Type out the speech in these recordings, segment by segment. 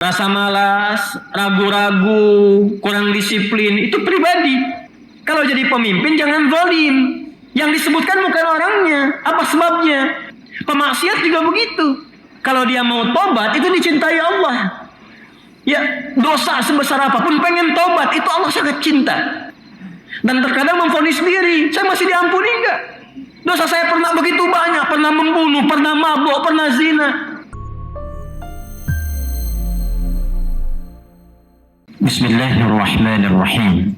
Rasa malas, ragu-ragu, kurang disiplin, itu pribadi. Kalau jadi pemimpin jangan zalim. Yang disebutkan bukan orangnya, apa sebabnya? Pemaksiat juga begitu. Kalau dia mau tobat, itu dicintai Allah. Ya, dosa sebesar apapun pengen tobat, itu Allah sangat cinta. Dan terkadang memvonis diri, saya masih diampuni enggak? Dosa saya pernah begitu banyak, pernah membunuh, pernah mabuk, pernah zina. Bismillahirrahmanirrahim.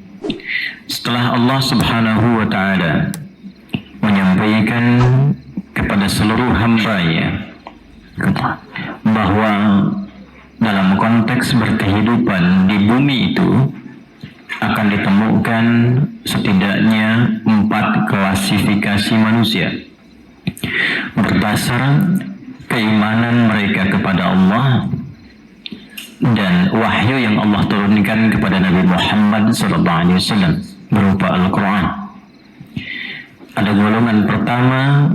Setelah Allah Subhanahu wa ta'ala menyampaikan kepada seluruh hamba-Nya bahwa dalam konteks berkehidupan di bumi itu akan ditemukan setidaknya 4 klasifikasi manusia berdasar keimanan mereka kepada Allah dan wahyu yang Allah turunkan kepada Nabi Muhammad SAW berupa Al-Quran. Ada golongan pertama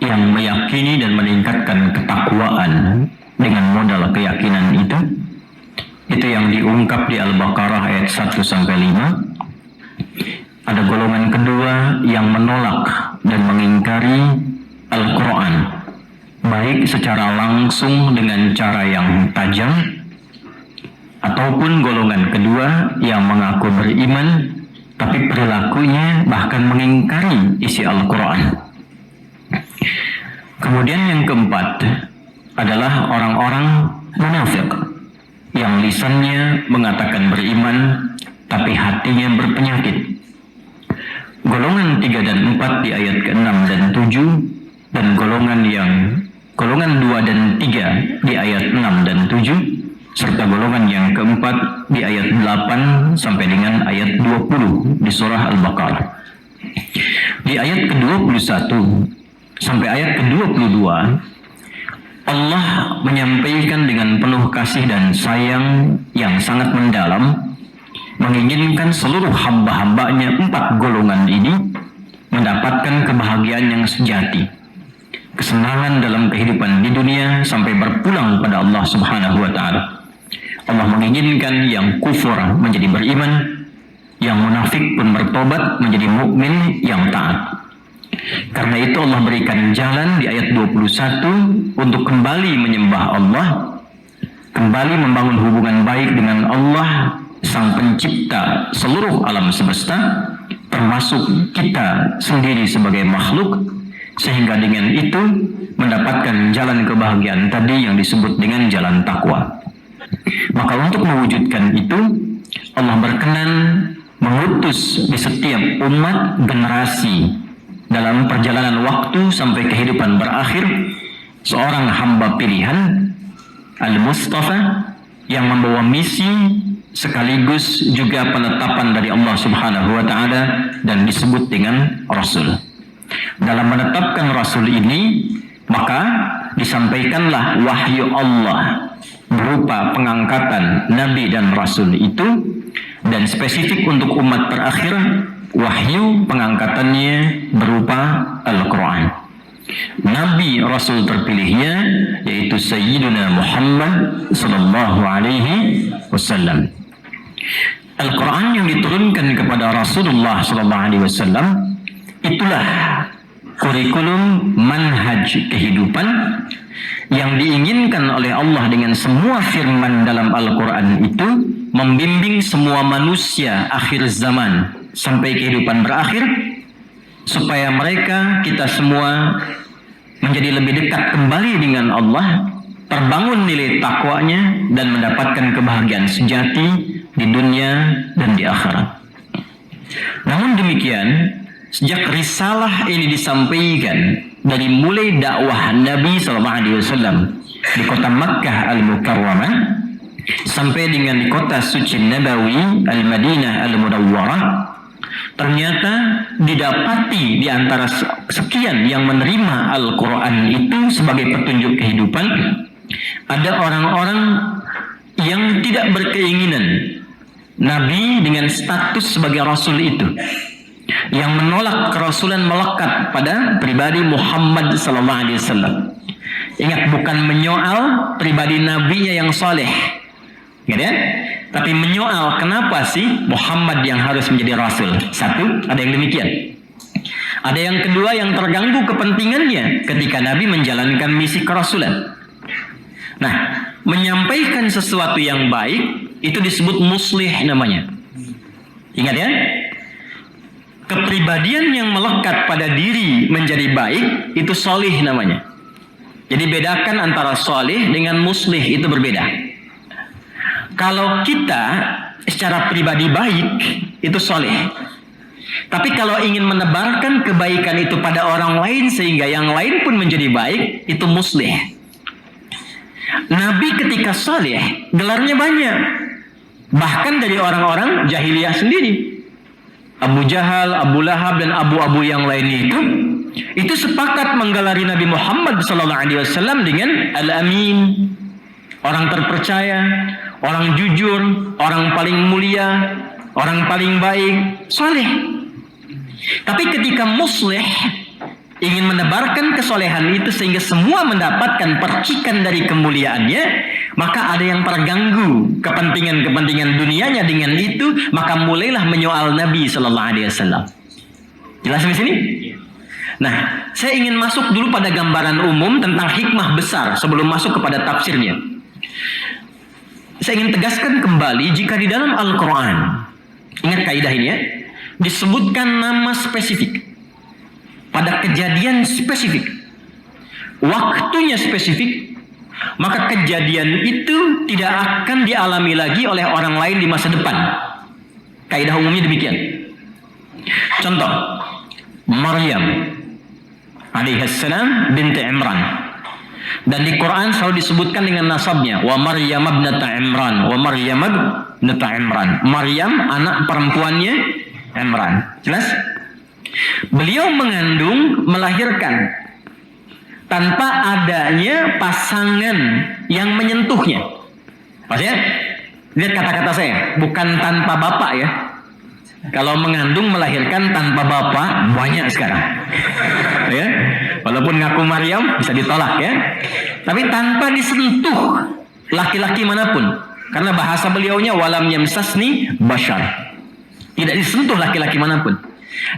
yang meyakini dan meningkatkan ketakwaan dengan modal keyakinan itu yang diungkap di Al-Baqarah ayat 1-5. Ada golongan kedua yang menolak dan mengingkari Al-Quran, baik secara langsung dengan cara yang tajam, ataupun golongan kedua yang mengaku beriman tapi perilakunya bahkan mengingkari isi Al-Quran. Kemudian yang keempat adalah orang-orang munafik yang lisannya mengatakan beriman tapi hatinya berpenyakit. Golongan 3 dan 4 di ayat ke-6 dan 7, dan golongan 2 dan 3 di ayat 6 dan 7, serta golongan yang keempat di ayat 8 sampai dengan ayat 20 di surah Al-Baqarah. Di ayat ke-21 sampai ayat ke-22, Allah menyampaikan dengan penuh kasih dan sayang yang sangat mendalam, menginginkan seluruh hamba-hambanya 4 golongan ini mendapatkan kebahagiaan yang sejati, kesenangan dalam kehidupan di dunia sampai berpulang pada Allah Subhanahu wa ta'ala. Allah menginginkan yang kufur menjadi beriman, yang munafik pun bertobat menjadi mukmin yang taat. Karena itu Allah berikan jalan di ayat 21 untuk kembali menyembah Allah, kembali membangun hubungan baik dengan Allah, Sang Pencipta seluruh alam semesta, termasuk kita sendiri sebagai makhluk, sehingga dengan itu mendapatkan jalan kebahagiaan tadi yang disebut dengan jalan takwa. Maka untuk mewujudkan itu, Allah berkenan mengutus di setiap umat generasi dalam perjalanan waktu sampai kehidupan berakhir seorang hamba pilihan, Al-Mustafa, yang membawa misi sekaligus juga penetapan dari Allah Subhanahu wa ta'ala dan disebut dengan Rasul. Dalam menetapkan Rasul ini, maka disampaikanlah wahyu Allah berupa pengangkatan Nabi dan Rasul itu, dan spesifik untuk umat terakhir wahyu pengangkatannya berupa Al-Quran. Nabi Rasul terpilihnya yaitu Sayyiduna Muhammad sallallahu alaihi wasallam. Al-Quran yang diturunkan kepada Rasulullah sallallahu alaihi wasallam itulah kurikulum manhaj kehidupan yang diinginkan oleh Allah dengan semua firman dalam Al-Quran itu, membimbing semua manusia akhir zaman sampai kehidupan berakhir, supaya mereka, kita semua menjadi lebih dekat kembali dengan Allah, terbangun nilai takwanya dan mendapatkan kebahagiaan sejati di dunia dan di akhirat. Namun demikian, sejak risalah ini disampaikan dari mulai dakwah Nabi SAW di kota Makkah Al-Mukarramah sampai dengan di kota suci Nabawi Al-Madinah Al-Munawwarah, ternyata didapati di antara sekian yang menerima Al-Quran itu sebagai petunjuk kehidupan, ada orang-orang yang tidak berkeinginan Nabi dengan status sebagai Rasul itu, yang menolak kerasulan melekat pada pribadi Muhammad SAW. Ingat, bukan menyoal pribadi nabinya yang saleh, Gitu ya? Tapi menyoal kenapa sih Muhammad yang harus menjadi rasul? Satu, ada yang demikian. Ada yang kedua yang terganggu kepentingannya ketika Nabi menjalankan misi kerasulan. Nah, menyampaikan sesuatu yang baik itu disebut muslih namanya. Ingat ya? Kepribadian yang melekat pada diri menjadi baik itu solih namanya. Jadi bedakan antara solih dengan muslih, itu berbeda. Kalau kita secara pribadi baik, itu soleh. Tapi kalau ingin menebarkan kebaikan itu pada orang lain sehingga yang lain pun menjadi baik, itu muslih. Nabi ketika soleh, gelarnya banyak. Bahkan dari orang-orang jahiliyah sendiri. Abu Jahal, Abu Lahab, dan abu-abu yang lainnya itu sepakat menggelari Nabi Muhammad SAW dengan Al-Amin, orang terpercaya, orang jujur, orang paling mulia, orang paling baik, soleh. Tapi ketika muslih ingin menebarkan kesolehan itu sehingga semua mendapatkan percikan dari kemuliaannya, maka ada yang terganggu kepentingan-kepentingan dunianya dengan itu, maka mulailah menyoal Nabi SAW. Jelas di sini? Nah, saya ingin masuk dulu pada gambaran umum tentang hikmah besar sebelum masuk kepada tafsirnya. Saya ingin tegaskan kembali, jika di dalam Al-Quran, ingat kaidah ini ya, disebutkan nama spesifik, pada kejadian spesifik, waktunya spesifik, maka kejadian itu tidak akan dialami lagi oleh orang lain di masa depan. Kaidah umumnya demikian. Contoh, Maryam alaihissalam binti Imran. Dan di Quran selalu disebutkan dengan nasabnya, wa Maryam ibnata Imran, wa Maryam ibnata Imran. Maryam anak perempuannya Imran. Jelas? Beliau mengandung, melahirkan tanpa adanya pasangan yang menyentuhnya. Maksudnya, lihat kata-kata saya, bukan tanpa bapak ya. Kalau mengandung, melahirkan tanpa bapak banyak sekarang. Ya, walaupun ngaku Maryam bisa ditolak ya. Tapi tanpa disentuh laki-laki manapun, karena bahasa beliaunya walam yamsasni bashar. Tidak disentuh laki-laki manapun.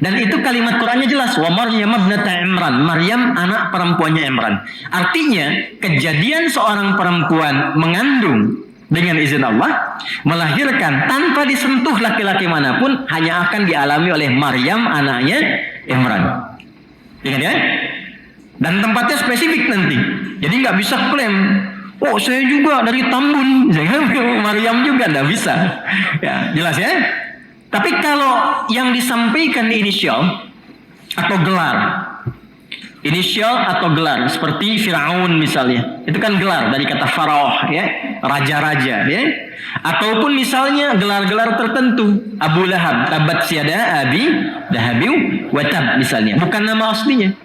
Dan itu kalimat Qur'annya jelas, wa Maryam ibnata Imran, Maryam anak perempuannya Imran. Artinya kejadian seorang perempuan mengandung dengan izin Allah, melahirkan tanpa disentuh laki-laki manapun, hanya akan dialami oleh Maryam anaknya Imran. Ingat ya? Dan tempatnya spesifik nanti. Jadi nggak bisa klaim, oh saya juga dari Tambun, Maryam juga nggak bisa. Ya, jelas ya? Tapi kalau yang disampaikan inisial atau gelar, inisial atau gelar, seperti Firaun misalnya, itu kan gelar dari kata Faraoh ya, raja-raja ya. Ataupun misalnya gelar-gelar tertentu, Abu Lahab, tabat syada abi dahabiu watab misalnya, bukan nama aslinya.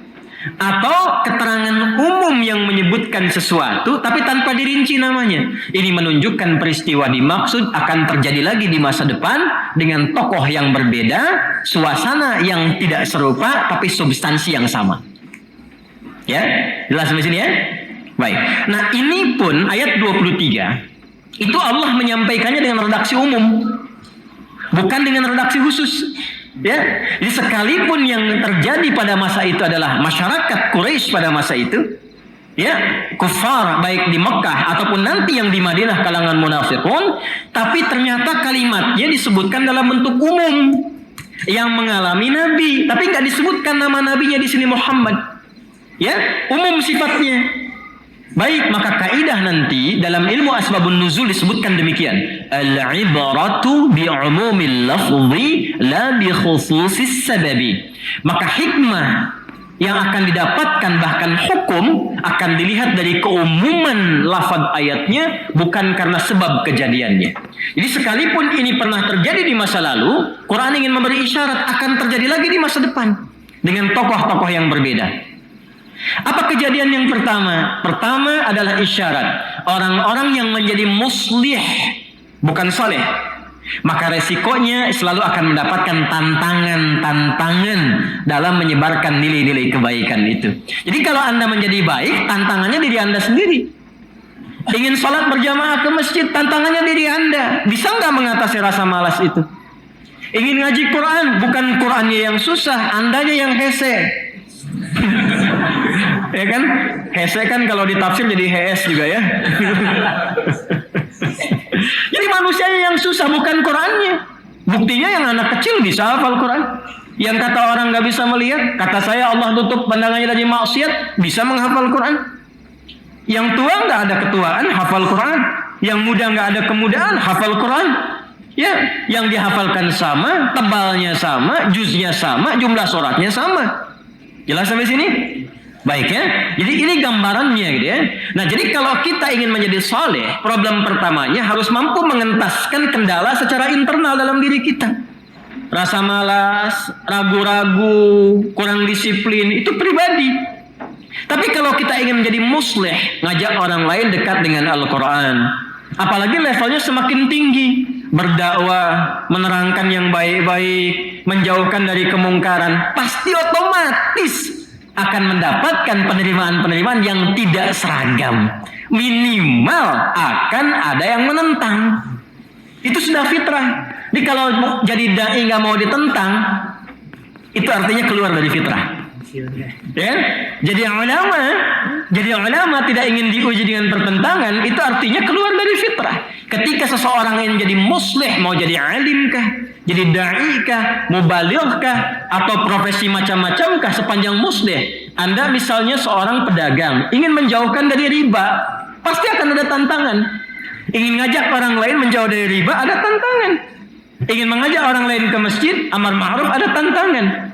Atau keterangan umum yang menyebutkan sesuatu tapi tanpa dirinci namanya. Ini menunjukkan peristiwa dimaksud akan terjadi lagi di masa depan dengan tokoh yang berbeda, suasana yang tidak serupa tapi substansi yang sama. Ya, jelas sampai sini ya? Baik. Nah, ini pun ayat 23 itu Allah menyampaikannya dengan redaksi umum, bukan dengan redaksi khusus. Ya, jadi sekalipun yang terjadi pada masa itu adalah masyarakat Quraisy pada masa itu, ya, kufar baik di Mekah ataupun nanti yang di Madinah kalangan munafiqun, tapi ternyata kalimatnya disebutkan dalam bentuk umum yang mengalami Nabi, tapi nggak disebutkan nama nabinya di sini Muhammad. Ya, umum sifatnya. Baik, maka kaidah nanti dalam ilmu asbabun nuzul disebutkan demikian. Al-ibaratu bi'umumil lafzi la bi khususis sababi. Maka hikmah yang akan didapatkan, bahkan hukum, akan dilihat dari keumuman lafaz ayatnya, bukan karena sebab kejadiannya. Jadi sekalipun ini pernah terjadi di masa lalu, Quran ingin memberi isyarat akan terjadi lagi di masa depan dengan tokoh-tokoh yang berbeda. Apa kejadian yang pertama? Pertama adalah isyarat orang-orang yang menjadi muslih, bukan soleh, maka resikonya selalu akan mendapatkan tantangan dalam menyebarkan nilai-nilai kebaikan itu. Jadi kalau Anda menjadi baik, tantangannya diri Anda sendiri. Ingin sholat berjamaah ke masjid, tantangannya diri Anda. Bisa nggak mengatasi rasa malas itu? Ingin ngaji Quran, bukan Qurannya yang susah, Andanya yang hese. Ya kan? Hese kan kalau ditafsir jadi HS juga ya. Jadi manusianya yang susah, bukan Qurannya. Buktinya yang anak kecil bisa hafal Quran. Yang kata orang nggak bisa melihat, kata saya Allah tutup pandangannya dari maksiat, bisa menghafal Quran. Yang tua nggak ada ketuaan, hafal Quran. Yang muda nggak ada kemudaan, hafal Quran. Ya, yang dihafalkan sama, tebalnya sama, juznya sama, jumlah suratnya sama. Jelas sampai sini? Baik ya. Jadi ini gambarannya gitu ya. Nah, jadi kalau kita ingin menjadi saleh, problem pertamanya harus mampu mengentaskan kendala secara internal dalam diri kita. Rasa malas, ragu-ragu, kurang disiplin, itu pribadi. Tapi kalau kita ingin menjadi muslih, ngajak orang lain dekat dengan Al-Quran. Apalagi levelnya semakin tinggi. Berdakwah, menerangkan yang baik-baik, menjauhkan dari kemungkaran. Pasti otomatis akan mendapatkan penerimaan-penerimaan yang tidak seragam. Minimal akan ada yang menentang. Itu sudah fitrah. Jadi kalau jadi dai nggak mau ditentang, itu artinya keluar dari fitrah. Ya, jadi ulama tidak ingin diuji dengan pertentangan, itu artinya keluar dari fitrah. Ketika seseorang ingin jadi muslih, mau jadi alim kah, jadi dai kah, mubaligh kah, atau profesi macam-macam kah, sepanjang muslih. Anda misalnya seorang pedagang, ingin menjauhkan dari riba, pasti akan ada tantangan. Ingin ngajak orang lain menjauh dari riba, ada tantangan. Ingin mengajak orang lain ke masjid, amar ma'ruf, ada tantangan.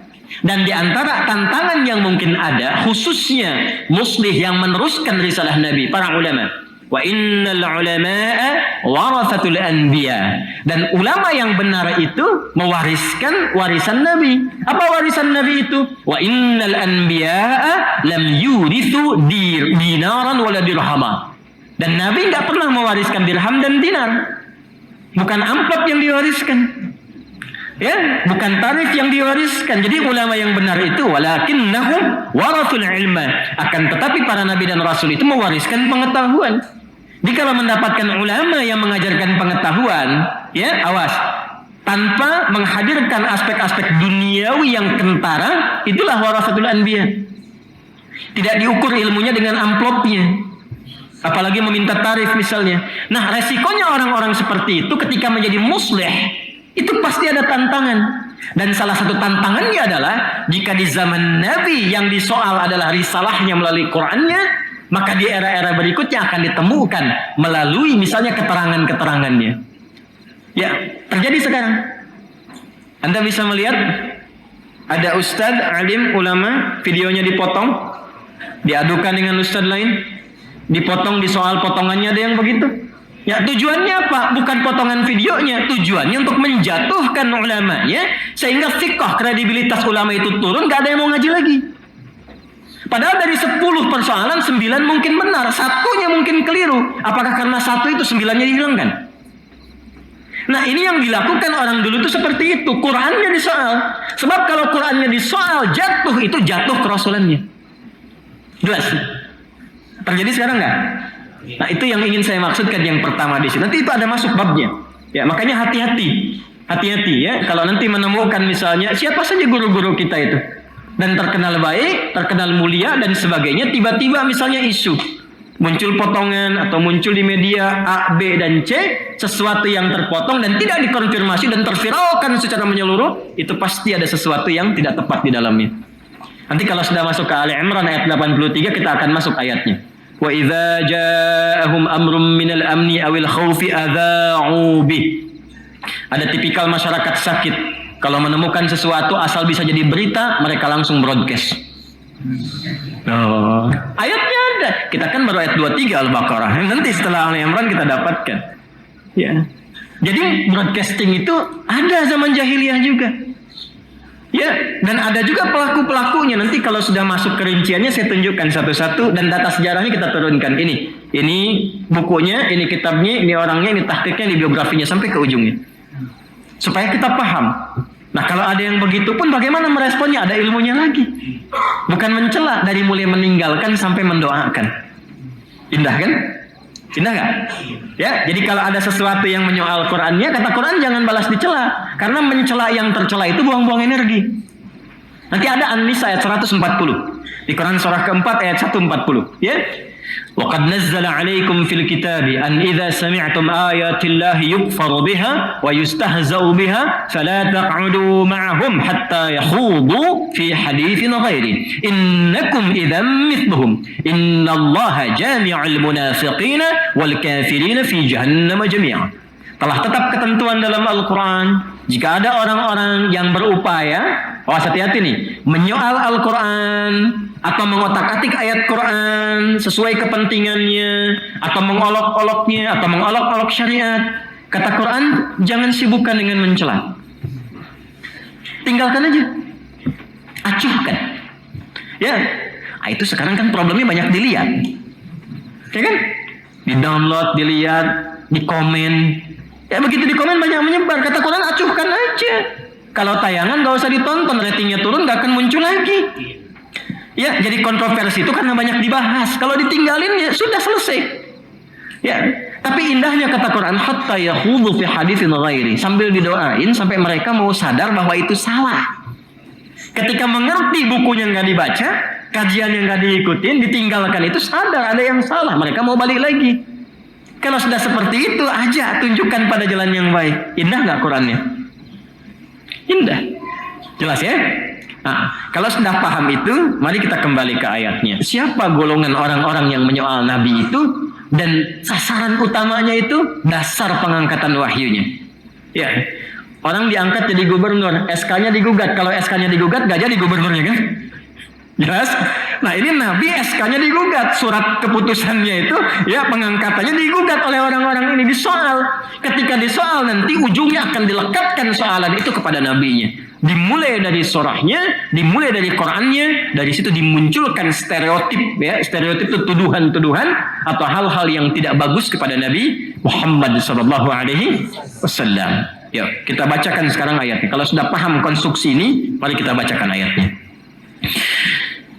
Dan di antara tantangan yang mungkin ada, khususnya muslih yang meneruskan risalah Nabi, para ulama. Wa innal ulama'a warathatul anbiya. Dan ulama yang benar itu mewariskan warisan Nabi. Apa warisan Nabi itu? Wa innal anbiya'a lam yurithu dinaran wala dirhama. Dan Nabi enggak pernah mewariskan dirham dan dinar. Bukan amplop yang diwariskan. Ya, bukan tarif yang diwariskan. Jadi ulama yang benar itu walakinnahum warathul ilma. Akan tetapi para nabi dan rasul itu mewariskan pengetahuan. Jadi kalau mendapatkan ulama yang mengajarkan pengetahuan, ya, awas. Tanpa menghadirkan aspek-aspek duniawi yang kentara, itulah warathatul anbiya. Tidak diukur ilmunya dengan amplopnya. Apalagi meminta tarif misalnya. Nah, resikonya orang-orang seperti itu ketika menjadi muslih, itu pasti ada tantangan. Dan salah satu tantangannya adalah jika di zaman Nabi yang disoal adalah risalahnya melalui Qurannya, maka di era-era berikutnya akan ditemukan melalui misalnya keterangan-keterangannya. Ya, terjadi sekarang. Anda bisa melihat ada ustadz, alim, ulama, videonya dipotong, diadukan dengan ustadz lain, dipotong di soal potongannya, ada yang begitu. Ya, tujuannya apa? Bukan potongan videonya, tujuannya untuk menjatuhkan ulamanya sehingga fiqh, kredibilitas ulama itu turun, gak ada yang mau ngaji lagi. Padahal dari 10 persoalan 9 mungkin benar, satunya mungkin keliru. Apakah karena satu itu 9-nya dihilangkan? Nah, ini yang dilakukan orang dulu itu seperti itu. Qurannya disoal. Sebab kalau Qurannya disoal jatuh, itu jatuh kerasulannya. Jelas? Terjadi sekarang nggak? Nah, itu yang ingin saya maksudkan yang pertama di sini. Nanti itu ada masuk babnya. Ya, makanya hati-hati. Hati-hati ya. Kalau nanti menemukan misalnya siapa saja guru-guru kita itu dan terkenal baik, terkenal mulia dan sebagainya, tiba-tiba misalnya isu muncul potongan atau muncul di media A, B dan C sesuatu yang terpotong dan tidak dikonfirmasi dan terviralkan secara menyeluruh, itu pasti ada sesuatu yang tidak tepat di dalamnya. Nanti kalau sudah masuk ke Ali Imran ayat 83 kita akan masuk ayatnya. Wa idza ja'ahum amrum minal amni awil khaufi adza'u bih. Ada tipikal masyarakat sakit. Kalau menemukan sesuatu asal bisa jadi berita, mereka langsung broadcast. Oh, ayatnya ada. Kita kan baru ayat 23 Al-Baqarah. Nanti setelah Ali Imran kita dapatkan. Ya. Jadi broadcasting itu ada zaman jahiliyah juga. Ya, dan ada juga pelaku-pelakunya. Nanti kalau sudah masuk ke rinciannya saya tunjukkan satu-satu dan data sejarahnya kita turunkan. Ini bukunya, ini kitabnya, ini orangnya, ini tahqiqnya, ini biografinya sampai ke ujungnya. Supaya kita paham. Nah, kalau ada yang begitu pun bagaimana meresponnya? Ada ilmunya lagi. Bukan mencela, dari mulai meninggalkan sampai mendoakan. Indah kan? Indah nggak? Ya, jadi kalau ada sesuatu yang menyoal Qurannya, kata Quran jangan balas dicela, karena mencela yang tercela itu buang-buang energi. Nanti ada An-Nisa ayat 140 di Quran surah keempat ayat 140. Ya, وَقَدْ نَزَّلَ عَلَيْكُمْ فِي الْكِتَابِ أَنْ إِذَا سَمِعْتُمْ آيَاتِ اللَّهِ يُكْفَرُ بِهَا وَيُسْتَهْزَأُ بِهَا فَلَا تَقْعُدُوا مَعَهُمْ حَتَّى يَخُوضُوا فِي حَدِيثٍ غَيْرِهِ إِنَّكُمْ إِذًا مِثْلُهُمْ إِنَّ اللَّهَ جَامِعُ الْمُنَافِقِينَ وَالْكَافِرِينَ فِي جَهَنَّمَ جَمِيعًا. Telah tetap ketentuan dalam Al-Quran, jika ada orang-orang yang berupaya, hati-hati nih, menyoal Al-Quran atau mengotak-atik ayat Quran sesuai kepentingannya, atau mengolok-oloknya, atau mengolok-olok syariat, kata Quran jangan sibukkan dengan mencela, tinggalkan aja, acuhkan. Ya, itu sekarang kan problemnya banyak dilihat, ya kan? Di download, dilihat, di komen. Ya begitu di komen banyak menyebar. Kata Quran acuhkan aja. Kalau tayangan gak usah ditonton, ratingnya turun gak akan muncul lagi. Ya, jadi kontroversi itu karena banyak dibahas. Kalau ditinggalin ya sudah selesai. Ya, tapi indahnya kata Quran, hatta yakhudhu fi haditsin ghairi, sambil didoain sampai mereka mau sadar bahwa itu salah. Ketika mengerti bukunya nggak dibaca, kajian yang nggak diikutin, ditinggalkan, itu sadar ada yang salah, mereka mau balik lagi. Kalau sudah seperti itu, aja tunjukkan pada jalan yang baik. Indah nggak Qurannya? Indah. Jelas ya? Nah, kalau sudah paham itu, mari kita kembali ke ayatnya. Siapa golongan orang-orang yang menyoal Nabi itu? Dan sasaran utamanya itu dasar pengangkatan wahyunya. Ya, orang diangkat jadi gubernur, SK-nya digugat. Kalau SK-nya digugat, gak jadi gubernurnya kan? Jelas? Nah ini Nabi SK-nya digugat, surat keputusannya itu, ya pengangkatannya digugat oleh orang-orang ini, disoal. Ketika disoal nanti ujungnya akan dilekatkan soalan itu kepada Nabinya. Dimulai dari surahnya, dimulai dari Qurannya, dari situ dimunculkan stereotip, ya stereotip itu tuduhan-tuduhan atau hal-hal yang tidak bagus kepada Nabi Muhammad SAW. Ya, kita bacakan sekarang ayatnya. Kalau sudah paham konstruksi ini, mari kita bacakan ayatnya.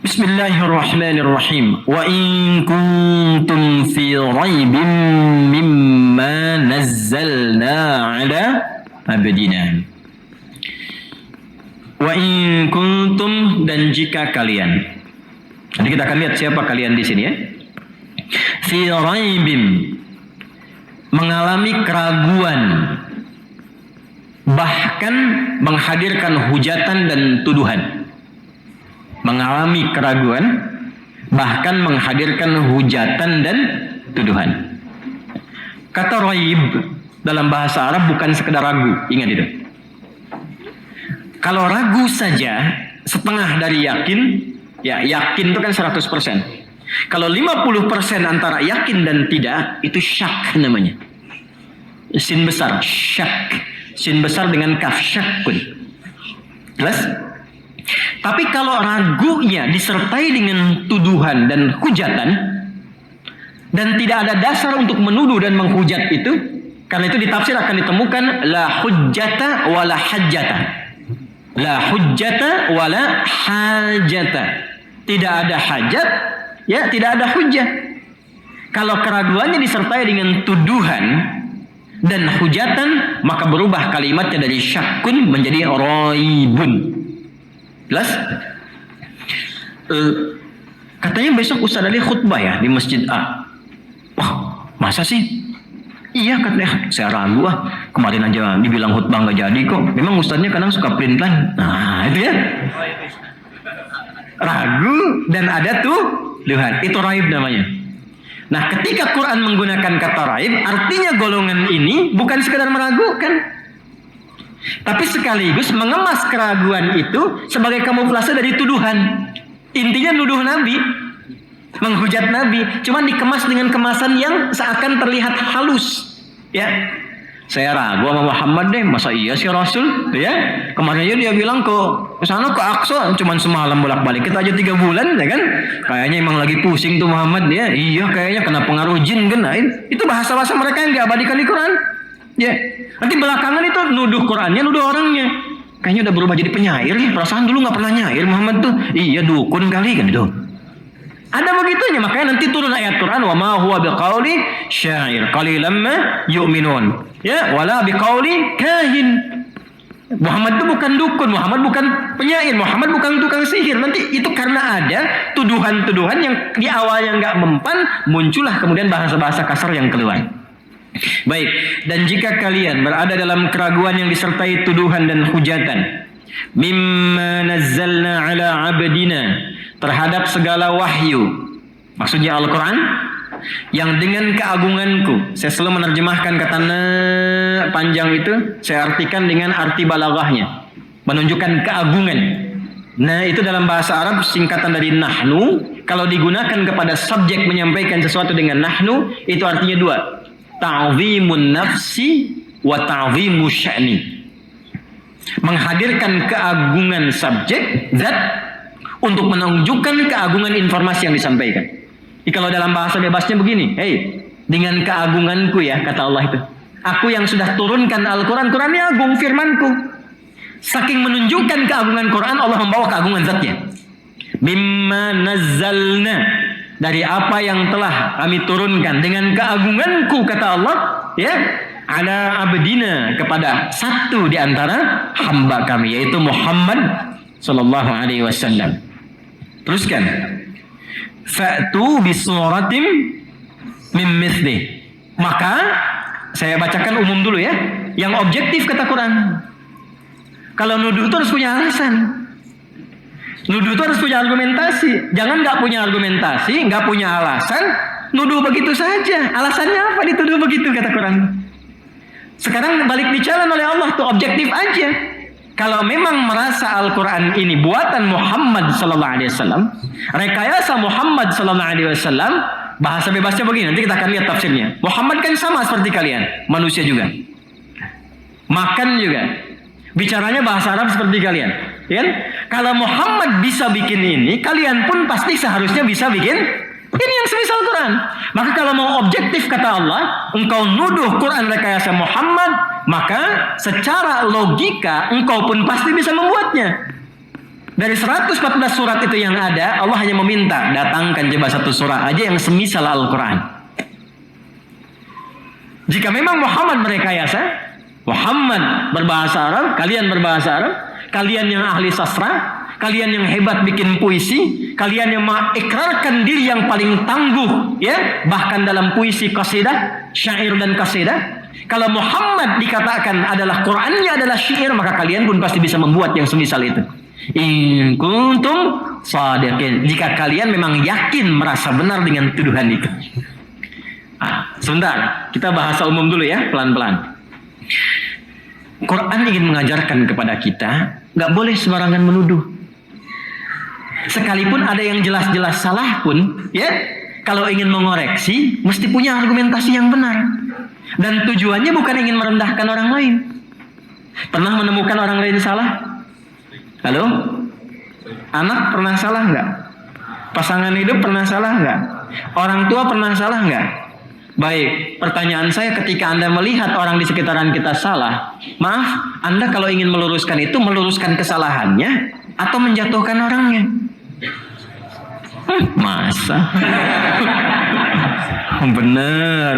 Bismillahirrahmanirrahim. Wa in kuntum fi raibin mimma nazzalna ala abdina. Wa in kuntum, dan jika kalian. Nanti kita akan lihat siapa kalian di sini ya. Fi raibin, mengalami keraguan, bahkan menghadirkan hujatan dan tuduhan. Mengalami keraguan, bahkan menghadirkan hujatan dan tuduhan. Kata raib dalam bahasa Arab bukan sekedar ragu, ingat itu. Kalau ragu saja setengah dari yakin, ya yakin itu kan 100%. Kalau 50% antara yakin dan tidak, itu syak namanya. Sin besar, syak. Sin besar dengan kaf, syakkun. Jelas? Tapi kalau ragunya disertai dengan tuduhan dan hujatan, dan tidak ada dasar untuk menuduh dan menghujat itu, karena itu ditafsir akan ditemukan la hujjata wala hajjata. La hujjata wala hajjata. Tidak ada hajat, ya tidak ada hujjah. Kalau keraguannya disertai dengan tuduhan dan hujatan, maka berubah kalimatnya dari syakkun menjadi raibun. Jelas? Katanya besok Ustaz Ali khutbah ya di Masjid A. Wah, masa sih? Iya katanya, saya ragu kemarin aja dibilang khutbah nggak jadi kok. Memang Ustaznya kadang suka pelin-pelan. Nah itu ya, ragu dan ada tuh tuduhan. Itu raib namanya. Nah ketika Quran menggunakan kata raib, artinya golongan ini bukan sekedar meragukan, tapi sekaligus mengemas keraguan itu sebagai kamuflase dari tuduhan. Intinya nuduh Nabi, menghujat Nabi, cuman dikemas dengan kemasan yang seakan terlihat halus. Ya, saya ragu sama Muhammad deh, masa iya sih Rasul? Ya, kemarin aja dia bilang ke sana ke Aqsa, cuman semalam bolak-balik, kita aja 3 bulan, ya kan? Kayaknya emang lagi pusing tuh Muhammad ya. Iya, kayaknya kena pengaruh jin kan? Nah, itu bahasa-bahasa mereka yang diabadikan di Quran. Ya, nanti belakangan itu nuduh Qurannya, nuduh orangnya. Kayaknya udah berubah jadi penyair nih. Perasaan dulu nggak pernah nyair Muhammad tuh. Iya dukun kali kan itu. Ada begitunya, makanya nanti turun ayat Quran, wa ma huwa biqauli syair qalilan ma yu'minun. Ya, wala biqauli kahin. Muhammad itu bukan dukun, Muhammad bukan penyair, Muhammad bukan tukang sihir. Nanti itu karena ada tuduhan-tuduhan yang di awalnya nggak mempan, muncullah kemudian bahasa-bahasa kasar yang keluar. Baik, dan jika kalian berada dalam keraguan yang disertai tuduhan dan hujatan, mimma nazzalna ala abdina, terhadap segala wahyu, maksudnya Al-Quran, yang dengan keagunganku, saya selalu menerjemahkan kata panjang itu, saya artikan dengan arti balaghahnya, menunjukkan keagungan. Nah, itu dalam bahasa Arab singkatan dari nahnu. Kalau digunakan kepada subjek menyampaikan sesuatu dengan nahnu, itu artinya dua, ta'zimun nafsi wa ta'zimu sya'ni. Menghadirkan keagungan subjek, zat, untuk menunjukkan keagungan informasi yang disampaikan. Jadi kalau dalam bahasa bebasnya begini, dengan keagunganku ya, kata Allah itu, aku yang sudah turunkan Al-Quran, Qurannya agung, firmanku. Saking menunjukkan keagungan Quran, Allah membawa keagungan zatnya. Mimma nazzalna, dari apa yang telah kami turunkan dengan keagunganku, kata Allah, ya, ala abdina, kepada satu di antara hamba kami, yaitu Muhammad sallallahu alaihi wasallam. Teruskan, fa'tu bisuratim min mithli. Maka saya bacakan umum dulu ya, yang objektif kata Quran. Kalau nuduh itu harus punya alasan, nuduh itu harus punya argumentasi. Jangan nggak punya argumentasi, nggak punya alasan, nuduh begitu saja. Alasannya apa dituduh begitu, kata Quran. Sekarang balik bicara oleh Allah tuh objektif aja. Kalau memang merasa Al-Quran ini buatan Muhammad sallallahu alaihi wasallam, rekayasa Muhammad sallallahu alaihi wasallam, bahasa bebasnya begini, nanti kita akan lihat tafsirnya. Muhammad kan sama seperti kalian, manusia juga, makan juga, bicaranya bahasa Arab seperti kalian, ya? Kalau Muhammad bisa bikin ini, kalian pun pasti seharusnya bisa bikin ini yang semisal Quran. Maka kalau mau objektif kata Allah, engkau nuduh Quran rekayasa Muhammad, maka secara logika engkau pun pasti bisa membuatnya. Dari 114 surat itu yang ada, Allah hanya meminta, datangkan coba satu surah aja yang semisal Al-Quran. Jika memang Muhammad merekayasa, Muhammad berbahasa Arab, kalian berbahasa Arab, kalian yang ahli sastra, kalian yang hebat bikin puisi, kalian yang mengikrarkan diri yang paling tangguh, ya, bahkan dalam puisi qasidah, syair dan qasidah. Kalau Muhammad dikatakan adalah Qur'annya adalah syair, maka kalian pun pasti bisa membuat yang semisal itu. In kuntum shadiqin, jika kalian memang yakin merasa benar dengan tuduhan itu. Sebentar, kita bahasa umum dulu ya, pelan-pelan. Quran ingin mengajarkan kepada kita, nggak boleh sembarangan menuduh. Sekalipun ada yang jelas-jelas salah pun, ya, kalau ingin mengoreksi, mesti punya argumentasi yang benar. Dan tujuannya bukan ingin merendahkan orang lain. Pernah menemukan orang lain salah? Halo? Anak pernah salah nggak? Pasangan hidup pernah salah nggak? Orang tua pernah salah nggak? Baik, pertanyaan saya, ketika Anda melihat orang di sekitaran kita salah, maaf, Anda kalau ingin meluruskan itu, meluruskan kesalahannya atau menjatuhkan orangnya? Masa? Bener.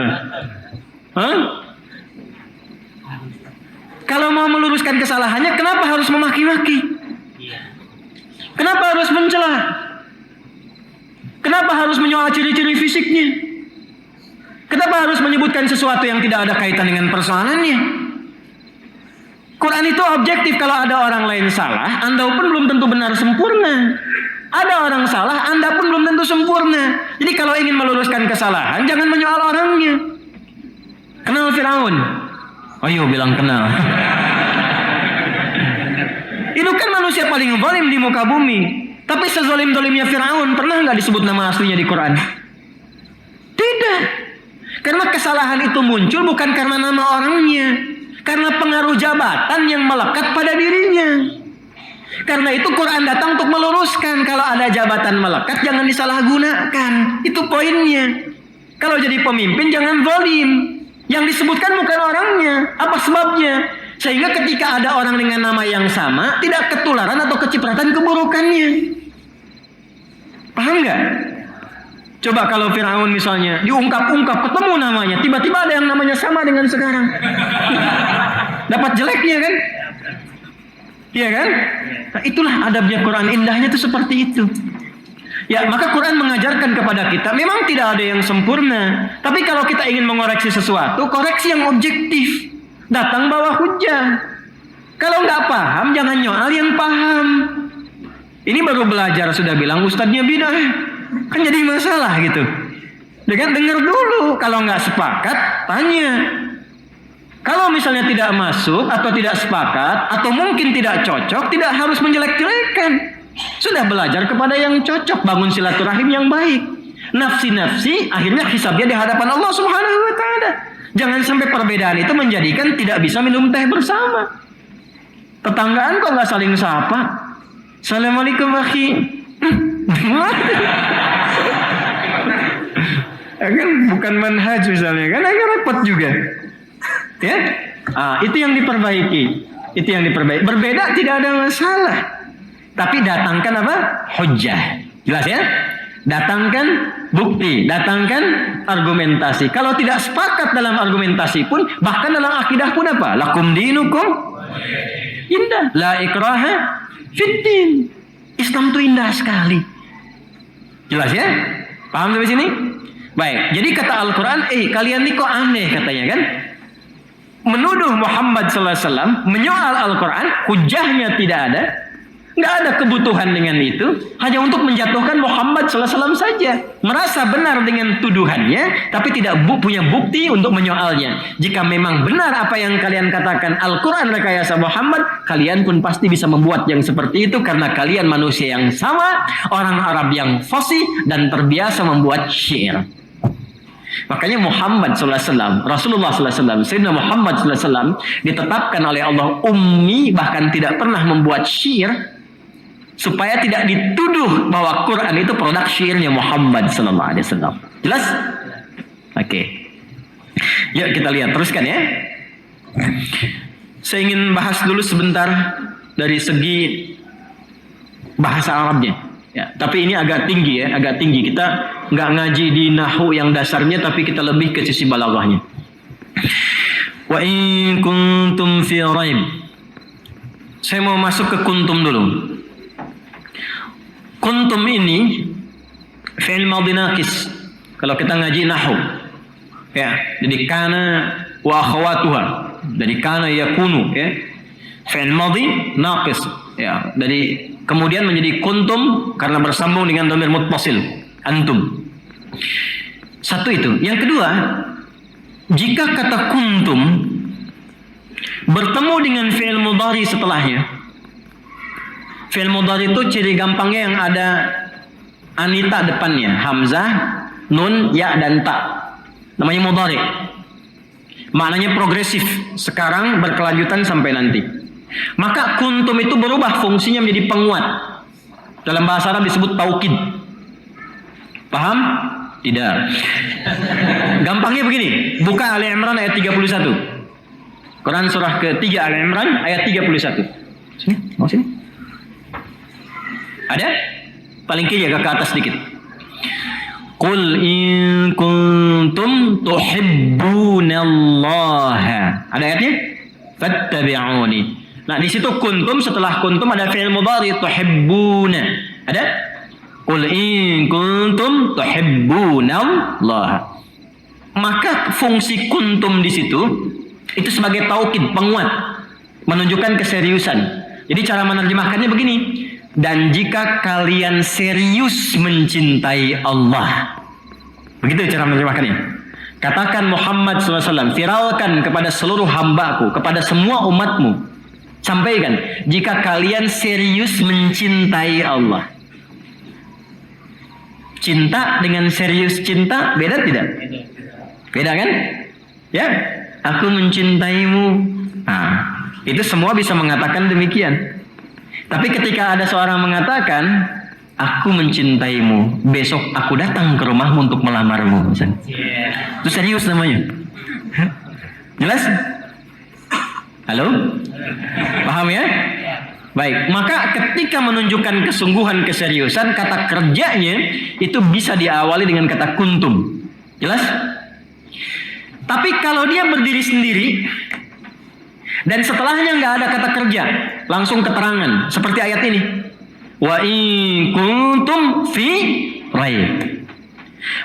Kalau mau meluruskan kesalahannya, kenapa harus memaki-maki? Kenapa harus mencela? Kenapa harus menyoal ciri-ciri fisiknya? Kenapa harus menyebutkan sesuatu yang tidak ada kaitan dengan persoalannya? Quran itu objektif. Kalau ada orang lain salah, Anda pun belum tentu benar sempurna. Ada orang salah, Anda pun belum tentu sempurna. Jadi kalau ingin meluruskan kesalahan, jangan menyoal orangnya. Kenal Firaun? Oh iya, bilang kenal. Itu kan manusia paling zalim di muka bumi. Tapi sezalim-zalimnya Firaun, pernah nggak disebut nama aslinya di Quran? Tidak. Karena kesalahan itu muncul bukan karena nama orangnya, karena pengaruh jabatan yang melekat pada dirinya. Karena itu Quran datang untuk meluruskan, kalau ada jabatan melekat jangan disalahgunakan. Itu poinnya. Kalau jadi pemimpin jangan zalim. Yang disebutkan bukan orangnya. Apa sebabnya? Sehingga ketika ada orang dengan nama yang sama, tidak ketularan atau kecipratan keburukannya. Paham nggak? Coba kalau Firaun misalnya diungkap-ungkap, ketemu namanya, tiba-tiba ada yang namanya sama dengan sekarang. Dapat jeleknya kan? Iya kan? Nah, itulah adabnya Quran, indahnya itu seperti itu. Ya, maka Quran mengajarkan kepada kita, memang tidak ada yang sempurna. Tapi kalau kita ingin mengoreksi sesuatu, koreksi yang objektif. Datang bawa hujah. Kalau nggak paham, jangan nyoal yang paham. Ini baru belajar sudah bilang ustadznya bidah. Kan jadi masalah gitu. Dengan dengar dulu, kalau nggak sepakat, tanya. Kalau misalnya tidak masuk atau tidak sepakat atau mungkin tidak cocok, tidak harus menjelek-jelekan. Sudah belajar kepada yang cocok, bangun silaturahim yang baik. Nafsi-nafsi akhirnya hisabnya di hadapan Allah Subhanahu wa taala. Jangan sampai perbedaan itu menjadikan tidak bisa minum teh bersama. Tetanggaan kok nggak saling sapa? Assalamualaikum akhi. Kan bukan manhaj misalnya, kan agak repot juga. Ya, itu yang diperbaiki. Itu yang diperbaiki. Berbeda tidak ada masalah. Tapi datangkan apa? Hujjah. Jelas ya? Datangkan bukti, datangkan argumentasi. Kalau tidak sepakat dalam argumentasi pun, bahkan dalam akidah pun apa? Lakum dinukum indah. La ikraha fiddin. Islam itu indah sekali. Jelas ya? Paham sampai sini? Baik, jadi kata Al-Quran, kalian ini kok aneh katanya kan? Menuduh Muhammad SAW, menyoal Al-Quran, hujahnya tidak ada. Nggak ada kebutuhan dengan itu, hanya untuk menjatuhkan Muhammad SAW saja. Merasa benar dengan tuduhannya, tapi tidak punya bukti untuk menyoalnya. Jika memang benar apa yang kalian katakan Al-Quran rekayasa Muhammad, kalian pun pasti bisa membuat yang seperti itu, karena kalian manusia yang sama, orang Arab yang fasih dan terbiasa membuat syair. Makanya Muhammad SAW, Rasulullah SAW, Sayyidina Muhammad SAW ditetapkan oleh Allah ummi, bahkan tidak pernah membuat syair, supaya tidak dituduh bahwa Quran itu produk syairnya Muhammad SAW. Jelas? Oke. Yuk kita lihat, teruskan ya. Saya ingin bahas dulu sebentar dari segi bahasa Arabnya. Ya, tapi ini agak tinggi ya, agak tinggi. Kita nggak ngaji di nahwu yang dasarnya, tapi kita lebih ke sisi balaghahnya. Wa in kuntum fi raib. Saya mau masuk ke kuntum dulu. Kuntum ini fi'il madhi naqis. Kalau kita ngaji nahwu. Ya, jadi kana wa akhawatuha. Jadi kana yakunu ya. Fi'il madhi naqis. Ya, dari kemudian menjadi kuntum karena bersambung dengan dhamir muttasil, antum. Satu itu. Yang kedua, jika kata kuntum bertemu dengan fi'il mudhari setelahnya. Fi'il mudhari itu ciri gampangnya yang ada anita depannya, hamzah, nun, ya dan ta. Namanya mudhari. Maknanya progresif, sekarang berkelanjutan sampai nanti. Maka kuntum itu berubah fungsinya menjadi penguat. Dalam bahasa Arab disebut taukid. Paham? Tidak. Gampangnya begini. Buka Ali Imran ayat 31. Quran surah ketiga Ali Imran ayat 31. Sini, mau sini. Ada? Paling kiri agak ke atas sedikit. Qul in kuntum tuhibbunallaha. Ada ayatnya? Fattabi'uni. Nah, di situ kuntum, setelah kuntum ada fi'il mudhari tuhibbuna. Ada? Qul in kuntum tuhibbunallaha. Maka fungsi kuntum di situ itu sebagai taukid, penguat, menunjukkan keseriusan. Jadi cara menerjemahkannya begini. Dan jika kalian serius mencintai Allah. Begitu cara menerjemahkannya. Katakan Muhammad SAW, viralkan kepada seluruh hambaku, kepada semua umatmu. Sampaikan, jika kalian serius mencintai Allah. Cinta dengan serius cinta beda tidak? Beda kan? Ya, aku mencintaimu. Nah, itu semua bisa mengatakan demikian. Tapi ketika ada seorang mengatakan, aku mencintaimu, besok aku datang ke rumahmu untuk melamarmu, misalnya. Itu serius namanya. Jelas? Halo? Paham ya? Baik, maka ketika menunjukkan kesungguhan, keseriusan, kata kerjanya itu bisa diawali dengan kata kuntum. Jelas? Tapi kalau dia berdiri sendiri dan setelahnya nggak ada kata kerja, langsung keterangan seperti ayat ini. Wa in kuntum fi raib.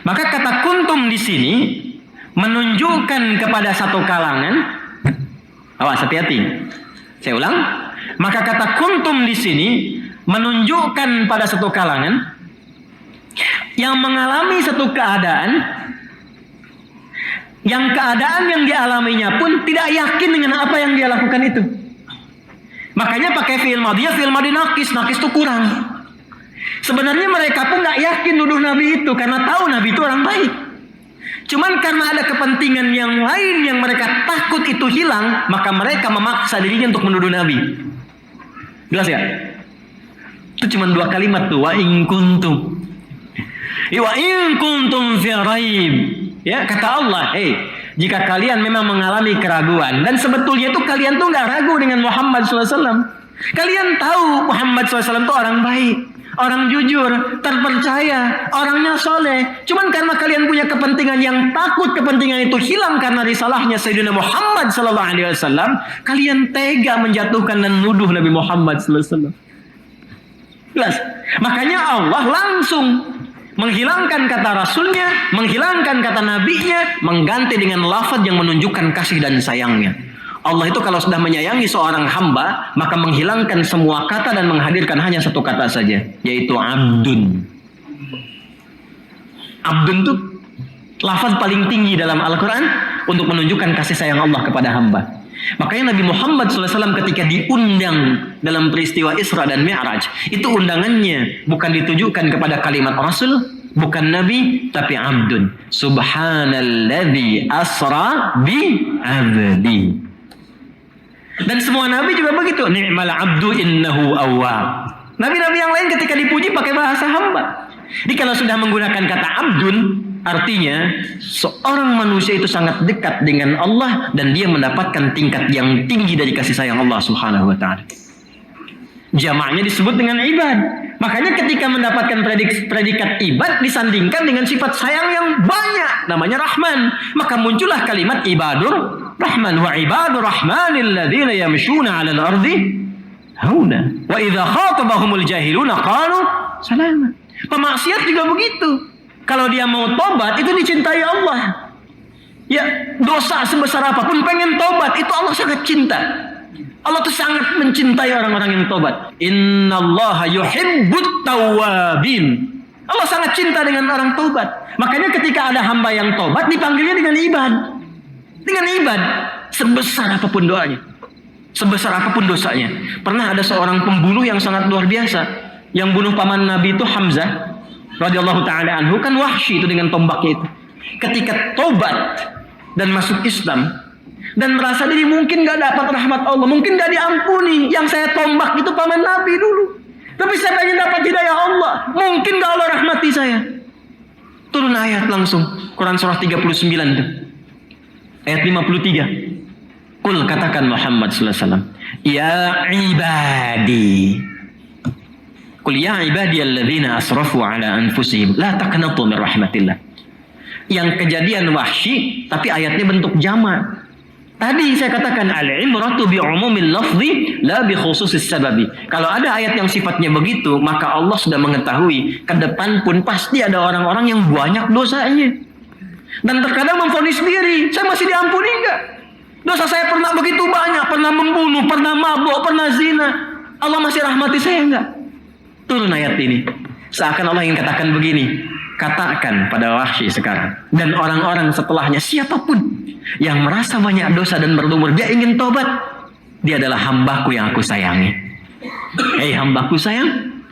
Maka kata kuntum di sini menunjukkan kepada satu kalangan. Awas, hati-hati. Saya ulang. Maka kata kuntum di sini menunjukkan pada satu kalangan yang mengalami satu keadaan, yang keadaan yang dialaminya pun tidak yakin dengan apa yang dia lakukan itu. Makanya pakai fi'il madhi nakis itu kurang. Sebenarnya mereka pun nggak yakin nuduh Nabi itu karena tahu Nabi itu orang baik. Cuman karena ada kepentingan yang lain yang mereka takut itu hilang, maka mereka memaksa dirinya untuk menuduh Nabi. Jelas ya? Itu cuma 2 kalimat tuh, wa in kuntum. Wa in kuntum fi raib. Ya, kata Allah, jika kalian memang mengalami keraguan, dan sebetulnya itu kalian tuh nggak ragu dengan Muhammad SAW. Kalian tahu Muhammad SAW itu orang baik, orang jujur, terpercaya, orangnya soleh. Cuman karena kalian punya kepentingan yang takut kepentingan itu hilang karena risalahnya Sayyidina Muhammad SAW, kalian tega menjatuhkan dan nuduh Nabi Muhammad SAW. Jelas. Makanya Allah langsung menghilangkan kata Rasulnya, menghilangkan kata Nabinya, mengganti dengan lafaz yang menunjukkan kasih dan sayangnya. Allah itu kalau sudah menyayangi seorang hamba, maka menghilangkan semua kata dan menghadirkan hanya satu kata saja, yaitu abdun. Abdun itu lafaz paling tinggi dalam Al-Quran untuk menunjukkan kasih sayang Allah kepada hamba. Makanya Nabi Muhammad SAW ketika diundang dalam peristiwa Isra dan Mi'raj, itu undangannya bukan ditujukan kepada kalimat Rasul, bukan Nabi, tapi abdun. Subhanalladzi asra bi abdi. Dan semua Nabi juga begitu. Ni'mal abdu innahu awwab. Nabi-nabi yang lain ketika dipuji pakai bahasa hamba. Jadi kalau sudah menggunakan kata abdun, artinya seorang manusia itu sangat dekat dengan Allah dan dia mendapatkan tingkat yang tinggi dari kasih sayang Allah Subhanahu wa taala. Jamaknya disebut dengan ibad. Makanya ketika mendapatkan predikat ibad disandingkan dengan sifat sayang yang banyak, namanya Rahman. Maka muncullah kalimat ibadur Rahman, wa ibadur Rahmanil ladzina yamshuna 'alal ardi hauna wa idza khatabahumul jahiluna qalu salama. Pemaksiat juga begitu. Kalau dia mau tobat, itu dicintai Allah. Ya, dosa sebesar apapun pengen tobat, itu Allah sangat cinta. Allah tuh sangat mencintai orang-orang yang tobat. Innallaha yuhibbut tawwabin. Allah sangat cinta dengan orang tobat. Makanya ketika ada hamba yang tobat, dipanggilnya dengan ibad. Dengan ibad, sebesar apapun doanya, sebesar apapun dosanya. Pernah ada seorang pembunuh yang sangat luar biasa, yang bunuh paman Nabi itu Hamzah radhiyallahu taala anhu, kan Wahsy itu dengan tombaknya itu. Ketika tobat dan masuk Islam dan merasa diri mungkin gak dapat rahmat Allah, mungkin gak diampuni, yang saya tombak itu paman Nabi dulu, tapi saya pengen dapat hidayah Allah, mungkin gak Allah rahmati saya. Turun ayat langsung, Quran surah 39 itu, ayat 53. Qul, katakan Muhammad sallallahu alaihi wasallam, ya ibadi, qul ya ibadiyalladzina asrafu ala anfusihim la taqnatu min rahmatillah. Yang kejadian Wahsy, tapi ayatnya bentuk jamak. Tadi saya katakan al-ibratu bi umumil lafzi la bi khususis sababi. Kalau ada ayat yang sifatnya begitu, maka Allah sudah mengetahui ke depan pun pasti ada orang-orang yang banyak dosanya. Dan terkadang memvonis diri, saya masih diampuni enggak? Dosa saya pernah begitu banyak, pernah membunuh, pernah mabuk, pernah zina. Allah masih rahmati saya enggak? Turun ayat ini. Seakan Allah ingin katakan begini, katakan pada Wahsy sekarang dan orang-orang setelahnya, siapapun yang merasa banyak dosa dan berlumur, dia ingin tobat, dia adalah hambaku yang aku sayangi. Hambaku sayang,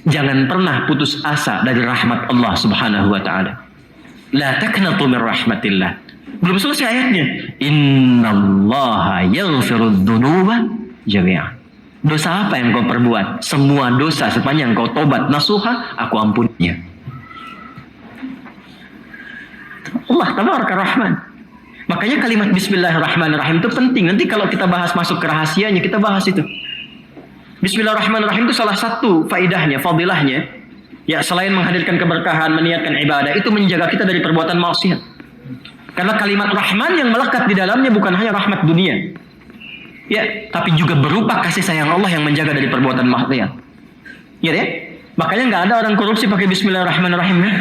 jangan pernah putus asa dari rahmat Allah Subhanahu wa taala. La taqnatu min rahmatillah. Belum selesai ayatnya. Innallaha yaghfirudz dzunuba jami'an. Dosa apa yang kau perbuat? Semua dosa sepanjang kau tobat nasuha, aku ampuninya. Allah tabaraka rahman. Makanya kalimat bismillahirrahmanirrahim itu penting. Nanti kalau kita bahas masuk ke rahasianya, kita bahas itu. Bismillahirrahmanirrahim itu salah satu faidahnya, fadilahnya, ya selain menghadirkan keberkahan, meniatkan ibadah, itu menjaga kita dari perbuatan maksiat. Karena kalimat Rahman yang melekat di dalamnya bukan hanya rahmat dunia, ya, tapi juga berupa kasih sayang Allah yang menjaga dari perbuatan maksiat. Ya, ya? Makanya nggak ada orang korupsi pakai Bismillahirrahmanirrahim, ya.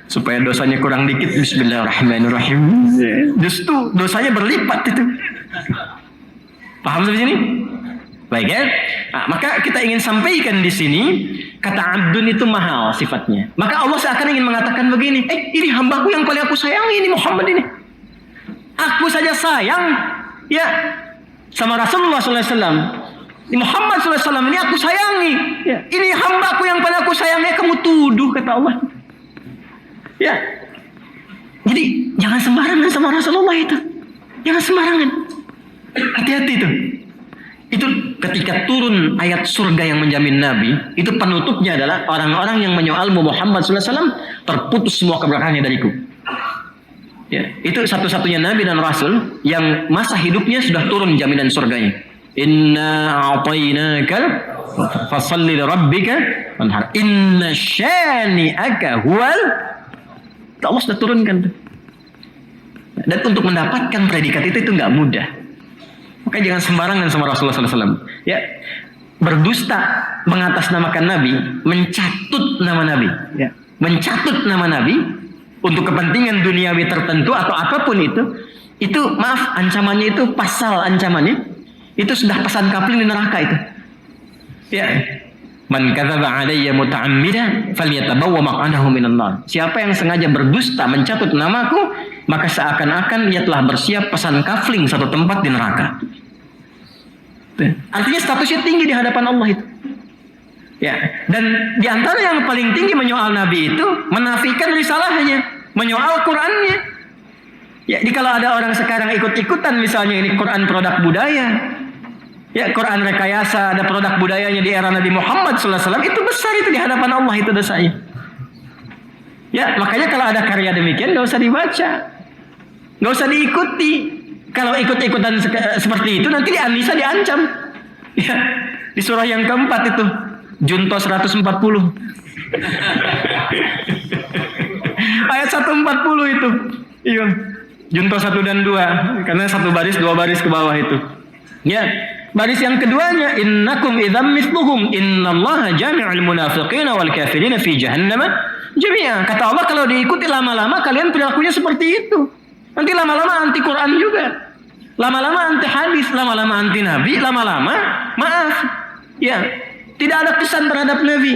Supaya dosanya kurang dikit, Bismillahirrahmanirrahim. Justru dosanya berlipat itu. Paham sampai sini? Baik, ya. Nah, maka kita ingin sampaikan di sini kata abdun itu mahal sifatnya. Maka Allah seakan ingin mengatakan begini, ini hambaku yang paling aku sayangi, ini Muhammad ini. Aku saja sayang, ya, sama Rasulullah SAW. Ini Muhammad SAW ini aku sayangi. Ya, ini hambaku yang paling aku sayangi, kamu tuduh, kata Allah. Ya, jadi jangan sembarangan sama Rasulullah itu. Jangan sembarangan. Hati-hati itu. Itu ketika turun ayat surga yang menjamin Nabi, itu penutupnya adalah orang-orang yang menyoalmu Muhammad SAW terputus semua keberkahannya dariku. Ya, itu satu-satunya Nabi dan Rasul yang masa hidupnya sudah turun jaminan surganya. Inna a'tainaka fasalli lirabbika wanhar. Inna syani'aka huwal. Allah sudah turunkan tuh. Dan untuk mendapatkan predikat itu nggak mudah. Makanya jangan sembarangan sama Rasulullah SAW. Ya, berdusta mengatasnamakan Nabi, mencatut nama Nabi, ya, mencatut nama Nabi untuk kepentingan duniawi tertentu atau apapun itu maaf, ancamannya itu pasal ancamannya itu sudah pesan kapling di neraka itu. Ya, man kadzaba alayya muta'ammidan falyatabawwa maq'adahu minan nar. Siapa yang sengaja berdusta mencatut namaku, maka seakan-akan ia telah bersiap pesan kafling satu tempat di neraka. Artinya statusnya tinggi di hadapan Allah itu. Ya, dan di antara yang paling tinggi menyoal Nabi itu menafikan risalahnya, menyoal Qur'annya. Ya, jadi kalau ada orang sekarang ikut-ikutan misalnya ini Quran produk budaya, ya Quran rekayasa, ada produk budayanya di era Nabi Muhammad SAW, itu besar itu di hadapan Allah itu dosanya. Ya, makanya kalau ada karya demikian, nggak usah dibaca, nggak usah diikuti. Kalau ikut-ikutan seperti itu, nanti An-Nisa diancam. Ya, di surah yang keempat itu, Junto 140. Ayat 140 itu. Iya, Junto 1 dan 2, karena satu baris, dua baris ke bawah itu. Ya, baris yang keduanya, innakum idzam mithluhum innallaha jami'ul munafiqina wal kafirina fi jahannam jami'a. Kata Allah, kalau diikuti lama-lama kalian perilakunya seperti itu. Nanti lama-lama anti Quran juga. Lama-lama anti hadis, lama-lama anti Nabi, lama-lama maaf. Ya, tidak ada kesan terhadap Nabi.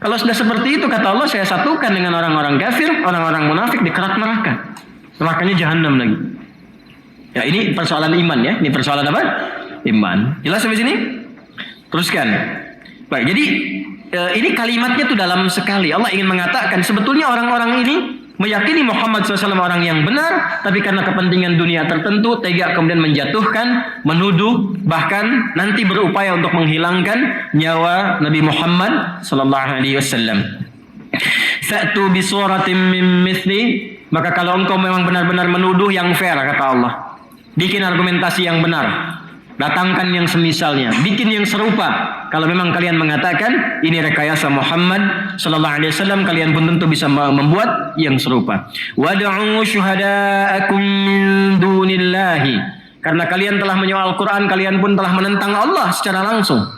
Kalau sudah seperti itu, kata Allah, saya satukan dengan orang-orang kafir, orang-orang munafik di kerak neraka. Nerakanya jahanam lagi. Ya, ini persoalan iman ya. Ini persoalan apa? Iman. Jelas sampai sini? Teruskan. Baik, jadi ini kalimatnya tuh dalam sekali. Allah ingin mengatakan sebetulnya orang-orang ini meyakini Muhammad SAW orang yang benar, tapi karena kepentingan dunia tertentu, tega kemudian menjatuhkan, menuduh, bahkan nanti berupaya untuk menghilangkan nyawa Nabi Muhammad SAW. Fa'tu bi suratin min mithli, maka kalau engkau memang benar-benar menuduh yang fair, kata Allah, bikin argumentasi yang benar, datangkan yang semisalnya, bikin yang serupa. Kalau memang kalian mengatakan ini rekayasa Muhammad sallallahu alaihi wasallam, kalian pun tentu bisa membuat yang serupa. Wad'u syuhada'akum min dunillahi, karena kalian telah menyoal Quran, kalian pun telah menentang Allah secara langsung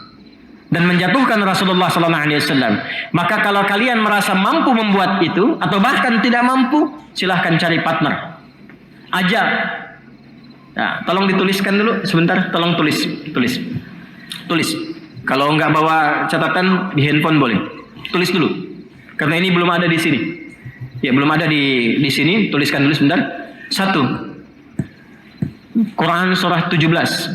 dan menjatuhkan Rasulullah sallallahu alaihi wasallam. Maka kalau kalian merasa mampu membuat itu atau bahkan tidak mampu, silahkan cari partner. Ajak. Nah, tolong dituliskan dulu sebentar, tolong tulis. Kalau nggak bawa catatan di handphone boleh. Tulis dulu. Karena ini belum ada di sini. Ya, belum ada di sini, tuliskan dulu sebentar. 1. Quran surah 17.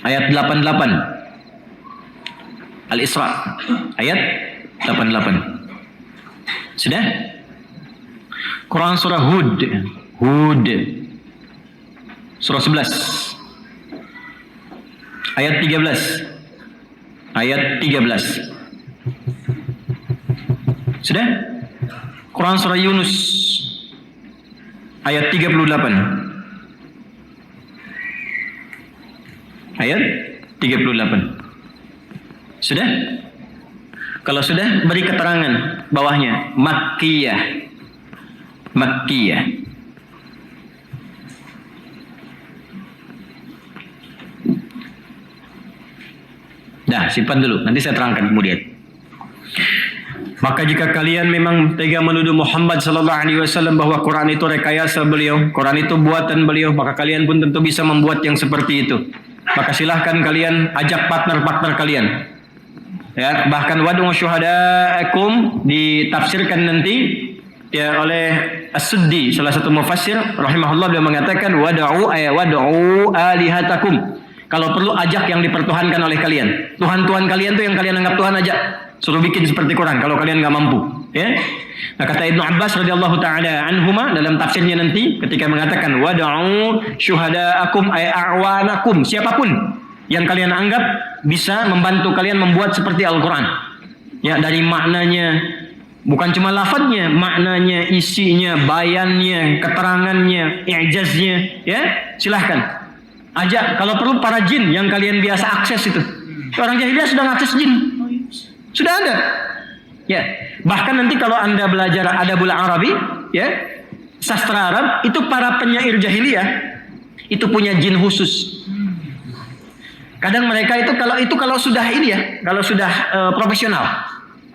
Ayat 88. Al-Isra ayat 88. Sudah? Quran surah Hud surah 11 ayat 13. Sudah? Quran surah Yunus ayat 38. ayat 38. Sudah? Kalau sudah, beri keterangan bawahnya. Makkiyah. Makkiyah. Dah, simpan dulu. Nanti saya terangkan kemudian. Maka jika kalian memang tega menuduh Muhammad sallallahu alaihi wasallam bahwa Quran itu rekayasa beliau, Quran itu buatan beliau, maka kalian pun tentu bisa membuat yang seperti itu. Maka silahkan kalian ajak partner-partner kalian. Ya, bahkan wad'u syuhadaakum ditafsirkan nanti ya oleh As-Suddi, salah satu mufassir rahimahullah, beliau mengatakan wad'u alihatakum. Kalau perlu ajak yang dipertuhankan oleh kalian. Tuhan-tuhan kalian tuh yang kalian anggap Tuhan, ajak. Suruh bikin seperti Quran kalau kalian nggak mampu. Ya. Nah, kata Ibnu Abbas radhiyallahu taala anhuma dalam tafsirnya nanti ketika mengatakan wad'u syuhadaakum ay a'wanakum, siapapun yang kalian anggap bisa membantu kalian membuat seperti Al-Quran. Ya, dari maknanya, bukan cuma lafadznya, maknanya, isinya, bayannya, keterangannya, i'jaznya, ya, silahkan. Ajak, kalau perlu para jin yang kalian biasa akses itu. Orang jahiliyah sudah akses jin. Sudah ada. Ya, bahkan nanti kalau Anda belajar Adabul Arabi, ya, sastra Arab, itu para penyair jahiliyah itu punya jin khusus. Kadang mereka itu kalau sudah ini ya, kalau sudah profesional.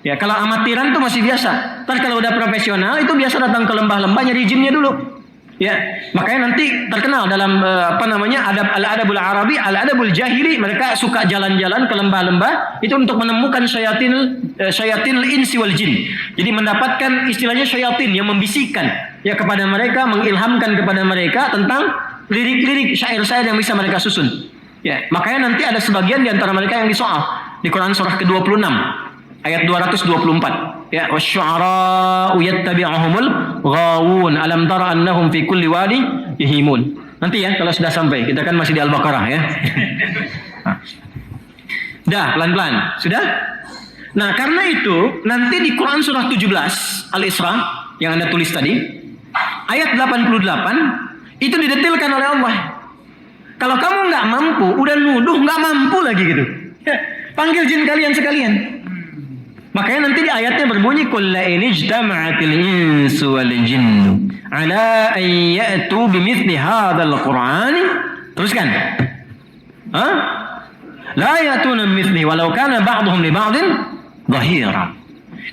Ya, kalau amatiran tuh masih biasa. Tapi kalau udah profesional itu biasa datang ke lembah-lembah nyari jinnya dulu. Ya, makanya nanti terkenal dalam Al-Adabul Arabi, Al-Adabul Jahili, mereka suka jalan-jalan ke lembah-lembah itu untuk menemukan syayatin insi wal jin. Jadi mendapatkan istilahnya syayatin yang membisikkan ya kepada mereka, mengilhamkan kepada mereka tentang lirik-lirik syair-syair yang bisa mereka susun. Ya, makanya nanti ada sebagian di antara mereka yang disoal di Quran surah ke-26 ayat 224. Ya, wasyu'ara'u yattabi'uhumul ghawun alam tara annahum fi kulli wadi yahimun. Nanti ya kalau sudah sampai, kita kan masih di Al-Baqarah ya. Dah, pelan-pelan. Sudah? Nah, karena itu nanti di Quran surah 17 Al-Isra yang Anda tulis tadi, ayat 88 itu didetailkan oleh Allah. Kalau kamu nggak mampu, udah nuduh nggak mampu lagi gitu. Ya, panggil jin kalian sekalian. Makanya nanti di ayatnya berbunyi qul la in ijtama'atil insu wal jinnu ala an ya'tu bimithli hadzal qur'ani. Teruskan. Hah? La ya'tuna bimithli walau kana ba'dhum li ba'din dhahira.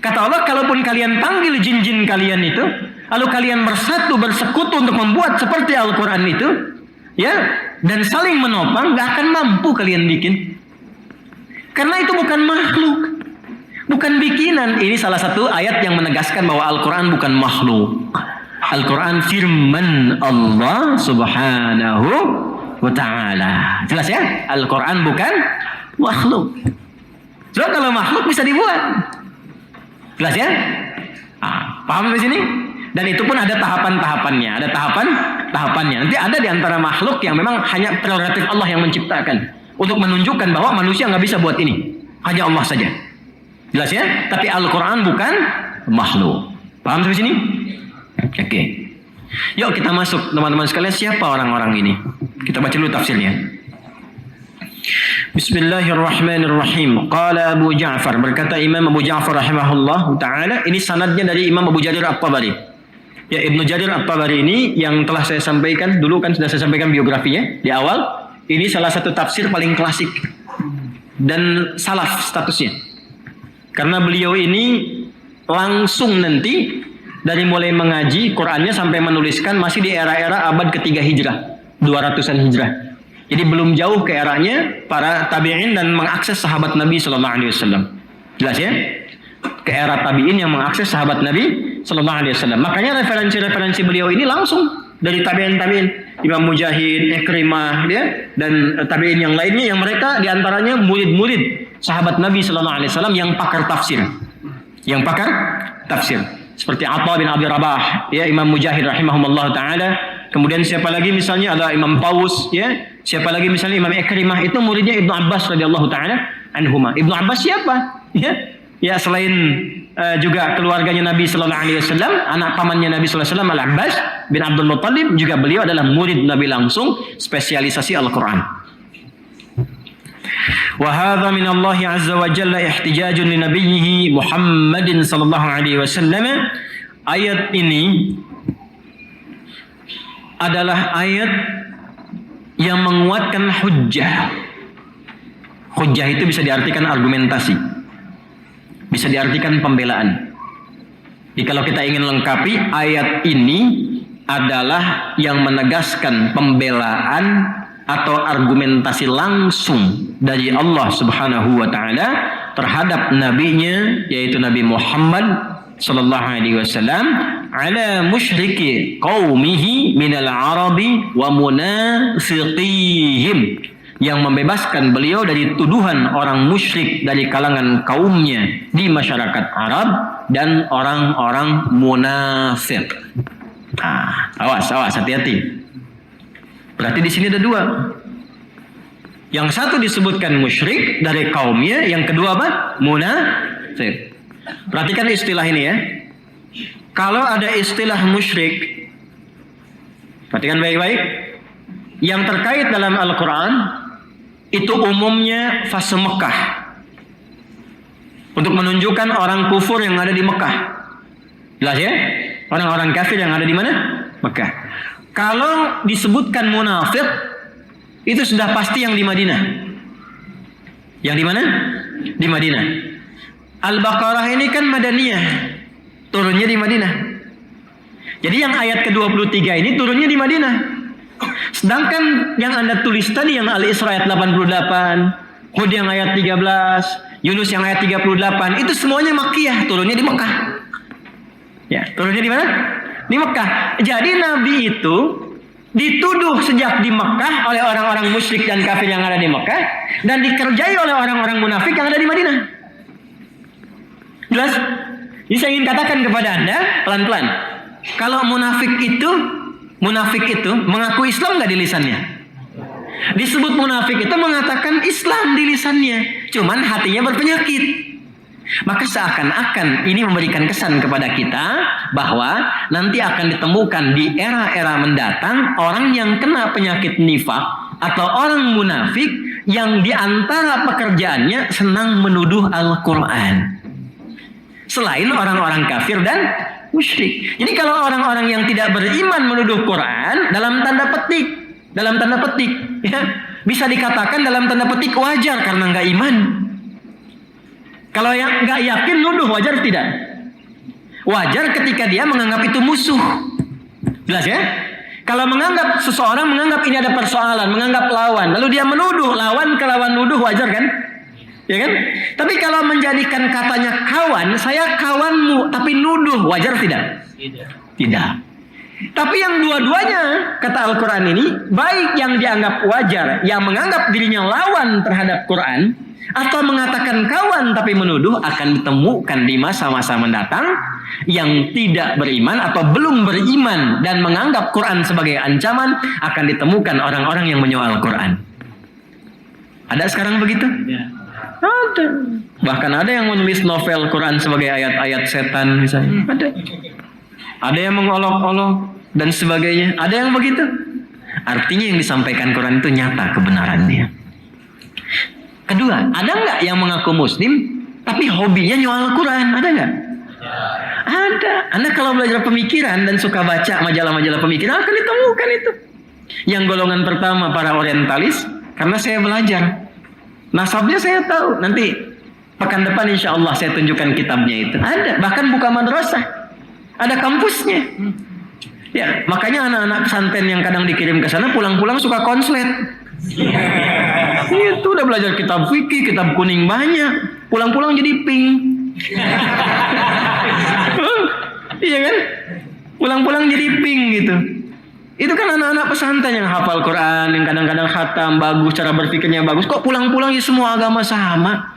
Kata Allah, kalaupun kalian panggil jin-jin kalian itu, lalu kalian bersatu bersekutu untuk membuat seperti Al-Qur'an itu, ya, dan saling menopang, gak akan mampu kalian bikin. Karena itu bukan makhluk, bukan bikinan. Ini salah satu ayat yang menegaskan bahwa Al-Quran bukan makhluk. Al-Quran firman Allah subhanahu wa ta'ala. Jelas ya? Al-Quran bukan makhluk. So kalau makhluk bisa dibuat. Jelas ya? Paham di sini? Dan itu pun ada tahapan-tahapannya, ada tahapannya. Nanti ada di antara makhluk yang memang hanya prerogatif Allah yang menciptakan untuk menunjukkan bahwa manusia nggak bisa buat ini, hanya Allah saja. Jelas ya? Tapi Al-Quran bukan makhluk. Paham sampai sini? Oke. Yuk kita masuk teman-teman sekalian, siapa orang-orang ini? Kita baca dulu tafsirnya. Bismillahirrahmanirrahim. Qala Abu Ja'far, berkata Imam Abu Ja'far rahimahullah ta'ala, ini sanadnya dari Imam Abu Jarir At-Tabari. Ya, Ibnu Jarir At-Tabari ini yang telah saya sampaikan dulu, kan sudah saya sampaikan biografinya di awal. Ini salah satu tafsir paling klasik dan salaf statusnya. Karena beliau ini langsung nanti dari mulai mengaji Qur'annya sampai menuliskan masih di era-era abad ketiga Hijrah, 200-an Hijrah. Jadi belum jauh ke eranya para tabi'in dan mengakses sahabat Nabi sallallahu alaihi wasallam. Jelas ya? Ke era tabi'in yang mengakses sahabat Nabi sallallahu alaihi wasallam. Makanya referensi-referensi beliau ini langsung dari tabi'in, Imam Mujahid, Ikrimah, ya, dan tabi'in yang lainnya yang mereka diantaranya murid-murid sahabat Nabi sallallahu alaihi wasallam yang pakar tafsir. Seperti Atha bin Abi Rabah, ya, Imam Mujahid rahimahumullah taala. Kemudian siapa lagi misalnya ada Imam Taus, ya. Siapa lagi misalnya Imam Ikrimah, itu muridnya Ibnu Abbas radhiyallahu taala anhuma. Ibnu Abbas siapa? Ya, selain juga keluarganya Nabi sallallahu alaihi wasallam, anak pamannya Nabi sallallahu alaihi wasallam Al-Abbas bin Abdul Muttalib, juga beliau adalah murid Nabi langsung, spesialisasi Al-Qur'an. Wa hadza min Allah azza wa jalla ihtijajun li nabiyhi Muhammadin sallallahu alaihi wasallam. Ayat ini adalah ayat yang menguatkan hujjah. Hujjah itu bisa diartikan argumentasi, bisa diartikan pembelaan. Jadi kalau kita ingin lengkapi, ayat ini adalah yang menegaskan pembelaan atau argumentasi langsung dari Allah Subhanahu wa taala terhadap nabinya, yaitu Nabi Muhammad sallallahu alaihi wasallam, ala musyriki qaumihi minal arabi wa munafiqihim, yang membebaskan beliau dari tuduhan orang musyrik dari kalangan kaumnya di masyarakat Arab dan orang-orang munafik. Awas, hati-hati. Berarti di sini ada dua. Yang satu disebutkan musyrik dari kaumnya, yang kedua apa? Munafik. Perhatikan istilah ini ya. Kalau ada istilah musyrik, perhatikan baik-baik. Yang terkait dalam Al-Quran itu umumnya fase Mekah, untuk menunjukkan orang kufur yang ada di Mekah. Jelas ya? Orang-orang kafir yang ada di mana? Mekah. Kalau disebutkan munafik, itu sudah pasti yang di Madinah. Yang di mana? Di Madinah. Al-Baqarah ini kan Madaniyah, turunnya di Madinah. Jadi yang ayat ke-23 ini turunnya di Madinah. Sedangkan yang Anda tulis tadi, yang Al-Isra ayat 88, Hud yang ayat 13, Yunus yang ayat 38, itu semuanya Makkiyah, turunnya di Mekah. Ya, turunnya di mana? Di Mekah. Jadi Nabi itu dituduh sejak di Mekah oleh orang-orang musyrik dan kafir yang ada di Mekah, dan dikerjai oleh orang-orang munafik yang ada di Madinah. Jelas? Jadi saya ingin katakan kepada Anda pelan-pelan, kalau munafik itu mengaku Islam nggak di lisannya? Disebut munafik itu mengatakan Islam di lisannya, cuman hatinya berpenyakit. Maka seakan-akan ini memberikan kesan kepada kita bahwa nanti akan ditemukan di era-era mendatang orang yang kena penyakit nifak atau orang munafik yang diantara pekerjaannya senang menuduh Al-Quran, selain orang-orang kafir dan musyrik. Jadi kalau orang-orang yang tidak beriman menuduh Quran, dalam tanda petik ya, bisa dikatakan dalam tanda petik wajar karena nggak iman. Kalau yang nggak yakin nuduh wajar tidak? Wajar ketika dia menganggap itu musuh. Jelas ya? Kalau seseorang menganggap ini ada persoalan, menganggap lawan, lalu dia menuduh lawan ke lawan, nuduh, wajar kan? Ya kan? Tapi kalau menjadikan katanya kawan, saya kawanmu, tapi nuduh, wajar tidak? Tidak. Tapi yang dua-duanya, kata Al-Quran ini, baik yang dianggap wajar, yang menganggap dirinya lawan terhadap Quran, atau mengatakan kawan tapi menuduh, akan ditemukan di masa-masa mendatang yang tidak beriman atau belum beriman dan menganggap Quran sebagai ancaman, akan ditemukan orang-orang yang menyoal Quran. Ada sekarang begitu? Ya. Ada. Bahkan ada yang menulis novel Quran sebagai ayat-ayat setan misalnya. Ada yang mengolok-olok dan sebagainya. Ada yang begitu. Artinya yang disampaikan Quran itu nyata kebenarannya. Kedua, ada nggak yang mengaku Muslim tapi hobinya nyoal Quran? Ada nggak? Ada. Anda kalau belajar pemikiran dan suka baca majalah-majalah pemikiran akan ditemukan itu. Yang golongan pertama para orientalis, karena saya belajar. Nasabnya saya tahu. Nanti pekan depan insya Allah saya tunjukkan kitabnya itu. Ada. Bahkan buka madrasah. Ada kampusnya. Ya, makanya anak-anak pesantren yang kadang dikirim ke sana pulang-pulang suka konslet. Itu udah belajar kitab fikih, kitab kuning banyak. Pulang-pulang jadi pink. Iya kan? Pulang-pulang jadi pink gitu. Itu kan anak-anak pesantren yang hafal Quran, yang kadang-kadang khatam, bagus, cara berpikirnya bagus. Kok pulang-pulang ya semua agama sama?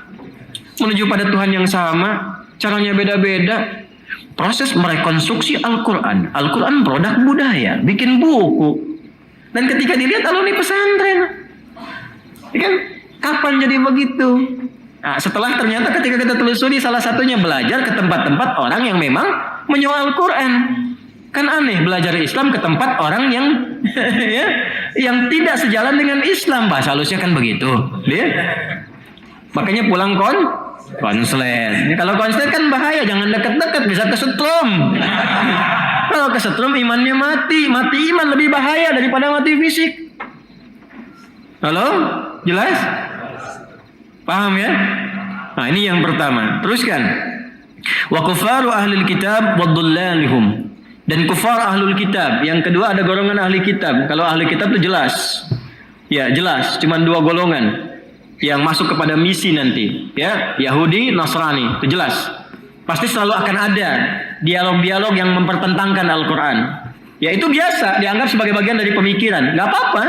Menuju pada Tuhan yang sama, caranya beda-beda. Proses merekonstruksi Al-Quran. Al-Quran produk budaya, bikin buku. Dan ketika dilihat alumni pesantren, ya kan? Kapan jadi begitu? Nah, setelah ternyata ketika kita telusuri, salah satunya belajar ke tempat-tempat orang yang memang menyoal Quran. Kan aneh belajar Islam ke tempat orang yang ya, yang tidak sejalan dengan Islam. Bahasa halusnya kan begitu. Ya? Makanya pulang konslet. Kalau konslet kan bahaya, jangan dekat-dekat, bisa kesetrum. Kalau kesetrum imannya mati iman lebih bahaya daripada mati fisik. Halo? Jelas? Paham ya? Nah, ini yang pertama. Teruskan. Wa kufaru ahlul kitab wa dhullalihum. Dan kufar ahlul kitab. Yang kedua ada golongan ahli kitab. Kalau ahli kitab itu jelas. Ya, jelas. Cuma 2 golongan yang masuk kepada misi nanti. Ya, Yahudi, Nasrani. Itu jelas. Pasti selalu akan ada dialog-dialog yang mempertentangkan Al-Quran. Ya, itu biasa. Dianggap sebagai bagian dari pemikiran. Gak apa-apa.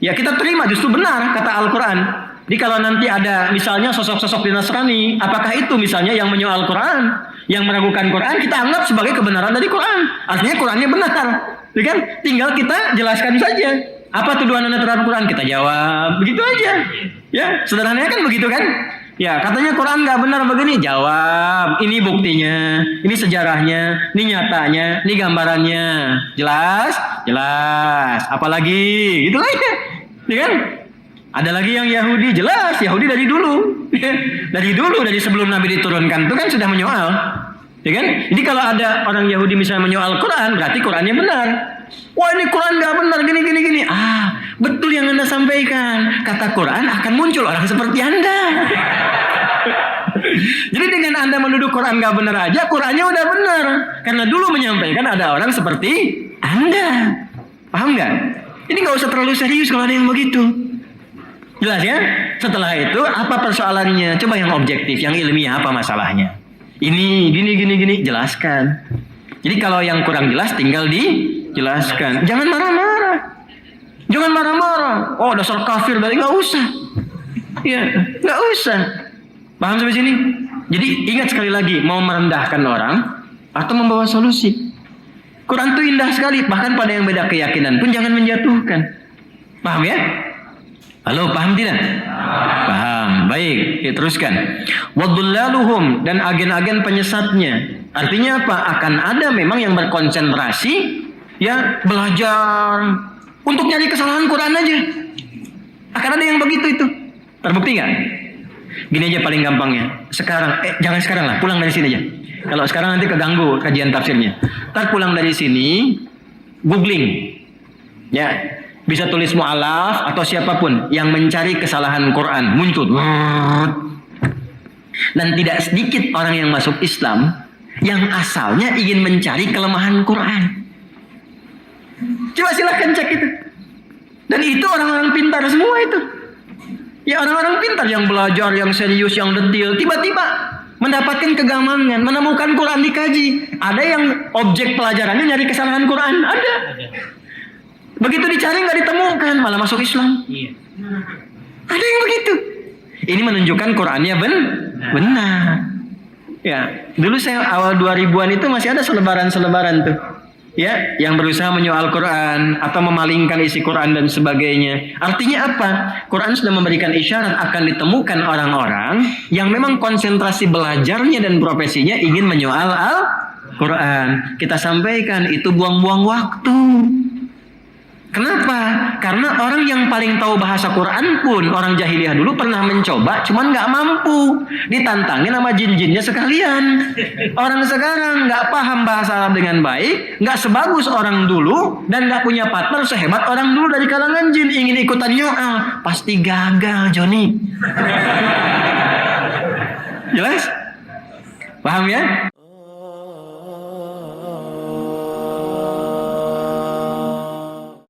Ya, kita terima. Justru benar kata Al-Quran. Jadi kalau nanti ada misalnya sosok-sosok di Nasrani, apakah itu misalnya yang menyoal Quran? Yang meragukan Quran, kita anggap sebagai kebenaran dari Quran. Artinya Qurannya benar. Ya kan? Tinggal kita jelaskan saja. Apa tuduhan Anda terhadap Quran? Kita jawab. Begitu aja. Ya, sederhananya kan begitu kan? Ya, katanya Quran nggak benar begini. Jawab. Ini buktinya. Ini sejarahnya. Ini nyatanya. Ini gambarannya. Jelas? Jelas. Apalagi? Gitu aja. Ya kan? Ada lagi yang Yahudi, jelas Yahudi dari dulu. Dari sebelum Nabi diturunkan itu kan sudah menyoal. Ya kan? Jadi kalau ada orang Yahudi misalnya menyoal Quran, berarti Qurannya benar. Wah, ini Quran nggak benar, gini. Betul yang Anda sampaikan. Kata Quran akan muncul orang seperti Anda. Jadi dengan Anda menuduh Quran nggak benar aja, Qurannya udah benar. Karena dulu menyampaikan ada orang seperti Anda. Paham nggak? Ini nggak usah terlalu serius kalau ada yang begitu. Jelas ya? Setelah itu apa persoalannya? Coba yang objektif, yang ilmiah apa masalahnya? Ini gini, jelaskan. Jadi kalau yang kurang jelas tinggal dijelaskan. Jangan marah-marah. Oh, dasar kafir, berarti nggak usah. Ya, nggak usah. Paham sampai sini? Jadi ingat sekali lagi, mau merendahkan orang atau membawa solusi. Quran itu indah sekali, bahkan pada yang beda keyakinan pun jangan menjatuhkan. Paham ya? Halo, paham tidak? Paham. Baik, teruskan. Wadhullaluhum, dan agen-agen penyesatnya. Artinya apa? Akan ada memang yang berkonsentrasi ya belajar untuk nyari kesalahan Quran aja. Akan ada yang begitu itu. Terbukti nggak? Gini aja paling gampangnya. Jangan sekarang lah, pulang dari sini aja. Kalau sekarang nanti keganggu kajian tafsirnya. Ntar pulang dari sini, googling. Ya. Bisa tulis mu'alaf atau siapapun yang mencari kesalahan Quran muncul. Dan tidak sedikit orang yang masuk Islam yang asalnya ingin mencari kelemahan Quran. Coba silahkan cek itu. Dan itu orang-orang pintar semua itu. Ya, orang-orang pintar yang belajar, yang serius, yang detail, tiba-tiba mendapatkan kegamangan, menemukan Quran dikaji. Ada yang objek pelajarannya nyari kesalahan Quran, ada. Begitu dicari nggak ditemukan, malah masuk Islam. Iya. Ada yang begitu. Ini menunjukkan Qurannya benar. Ya, dulu saya awal 2000-an itu masih ada selebaran-selebaran tuh. Ya, yang berusaha menyoal Quran atau memalingkan isi Quran dan sebagainya. Artinya apa? Quran sudah memberikan isyarat akan ditemukan orang-orang yang memang konsentrasi belajarnya dan profesinya ingin menyoal Al-Quran. Kita sampaikan itu buang-buang waktu. Kenapa? Karena orang yang paling tahu bahasa Quran pun orang jahiliyah dulu pernah mencoba, cuman nggak mampu. Ditantangin sama jin-jinnya sekalian. Orang sekarang nggak paham bahasa Arab dengan baik, nggak sebagus orang dulu, dan nggak punya partner sehebat orang dulu dari kalangan jin. Ingin ikutan nyoal, pasti gagal, Joni. Jelas? Paham ya?